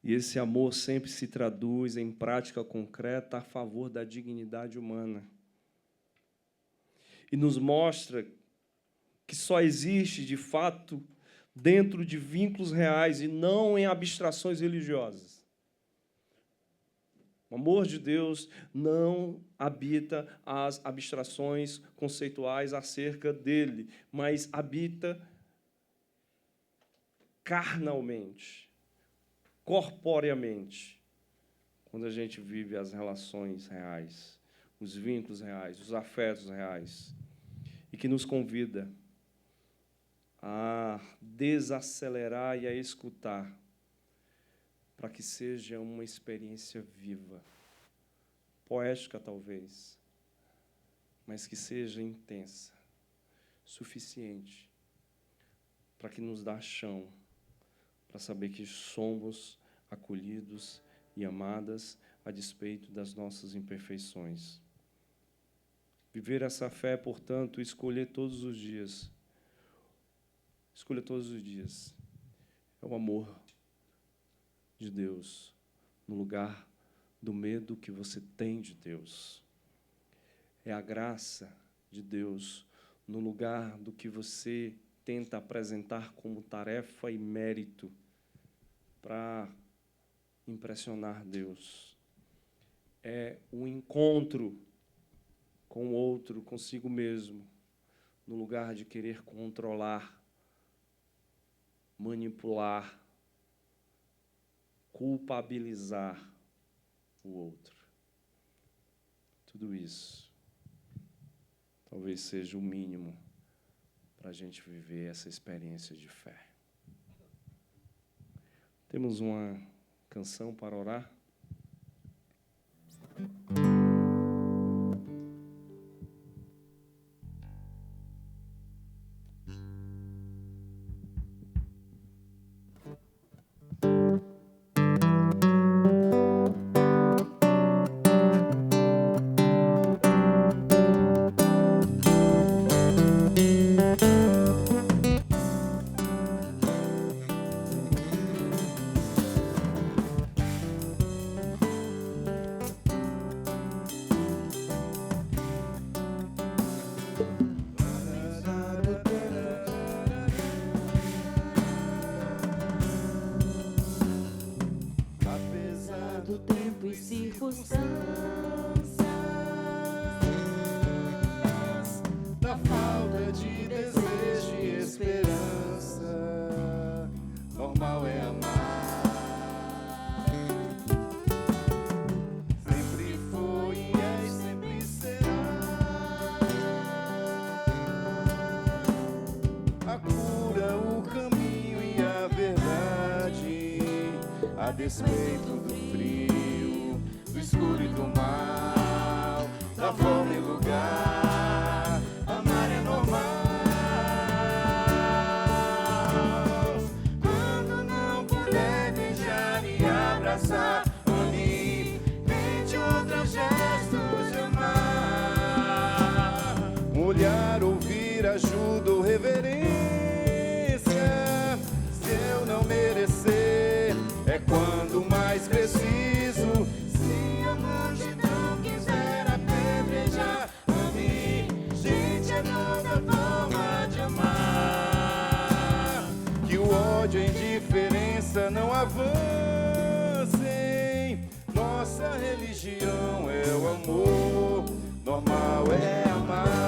E esse amor sempre se traduz em prática concreta a favor da dignidade humana. E nos mostra que só existe, de fato, dentro de vínculos reais e não em abstrações religiosas. O amor de Deus não habita as abstrações conceituais acerca dele, mas habita carnalmente, corporeamente, quando a gente vive as relações reais, os vínculos reais, os afetos reais, e que nos convida a desacelerar e a escutar, para que seja uma experiência viva, poética talvez, mas que seja intensa, suficiente, para que nos dê chão, para saber que somos acolhidos e amadas a despeito das nossas imperfeições. Viver essa fé, portanto, escolher todos os dias. Escolha todos os dias. É o amor de Deus no lugar do medo que você tem de Deus. É a graça de Deus no lugar do que você tenta apresentar como tarefa e mérito para impressionar Deus. É o encontro com o outro, consigo mesmo, no lugar de querer controlar, manipular, culpabilizar o outro. Tudo isso talvez seja o mínimo para a gente viver essa experiência de fé. Temos uma canção para orar? A despeito do frio, do escuro e do mal, da fome e lugar, amar é normal. Quando não puder beijar e abraçar, ame, tente outros gestos de amar. Um olhar, ouvir, ajuda ou reverência, se eu não merecer, é quando mais preciso. Se a multidão quiser apedrejar, ame, gente, é toda forma de amar. Que o ódio e a indiferença não avancem. Nossa religião é o amor, normal é amar.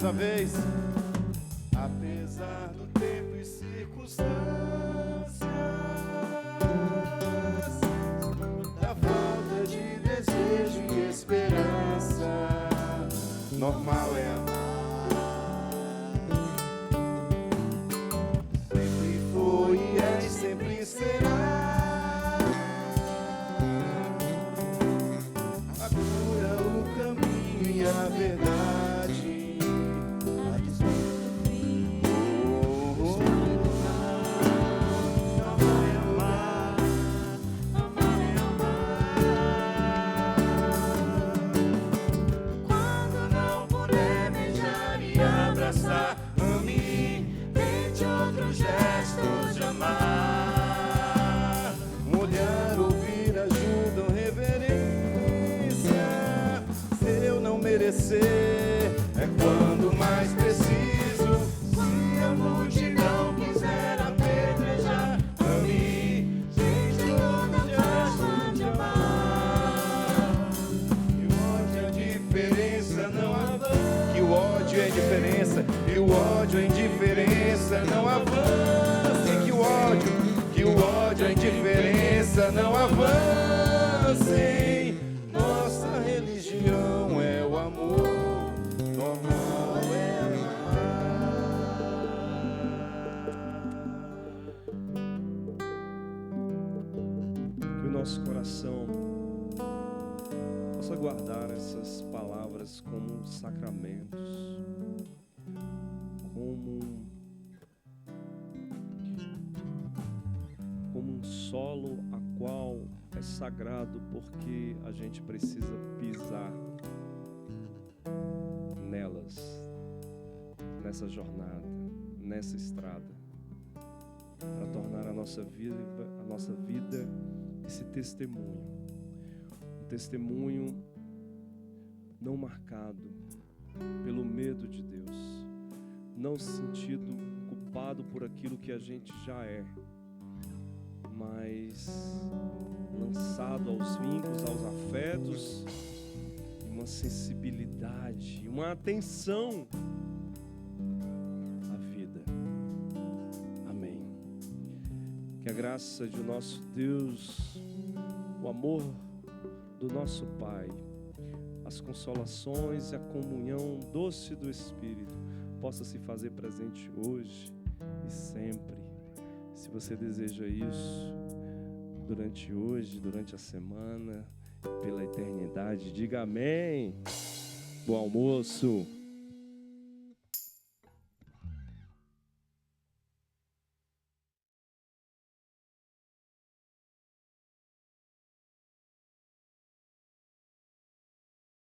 uma vez. Apesar do tempo e circunstâncias, da falta de desejo e esperança, normal é amar. Sempre foi e é e sempre será a cura, o caminho e a verdade. É quando mais preciso. Se a multidão quiser apedrejar, ame, gente, toda forma de amar. Que o ódio é indiferença, não avança. Que o ódio é indiferença, e o ódio é indiferença, não avance. Que o ódio é indiferença, não avance. Nossa religião é o amor, normal é amar. Que o nosso coração possa guardar essas palavras como sacramentos, como um solo a qual é sagrado, porque a gente precisa pisar nelas, nessa jornada, nessa estrada, para tornar a nossa vida esse testemunho, um testemunho não marcado pelo medo de Deus, não sentido culpado por aquilo que a gente já é, mas lançado aos vínculos, aos afetos, uma sensibilidade, uma atenção à vida. Amém. Que a graça de nosso Deus, o amor do nosso Pai, as consolações e a comunhão doce do Espírito possa se fazer presente hoje e sempre. Se você deseja isso durante hoje, durante a semana, pela eternidade, diga amém. Bom almoço.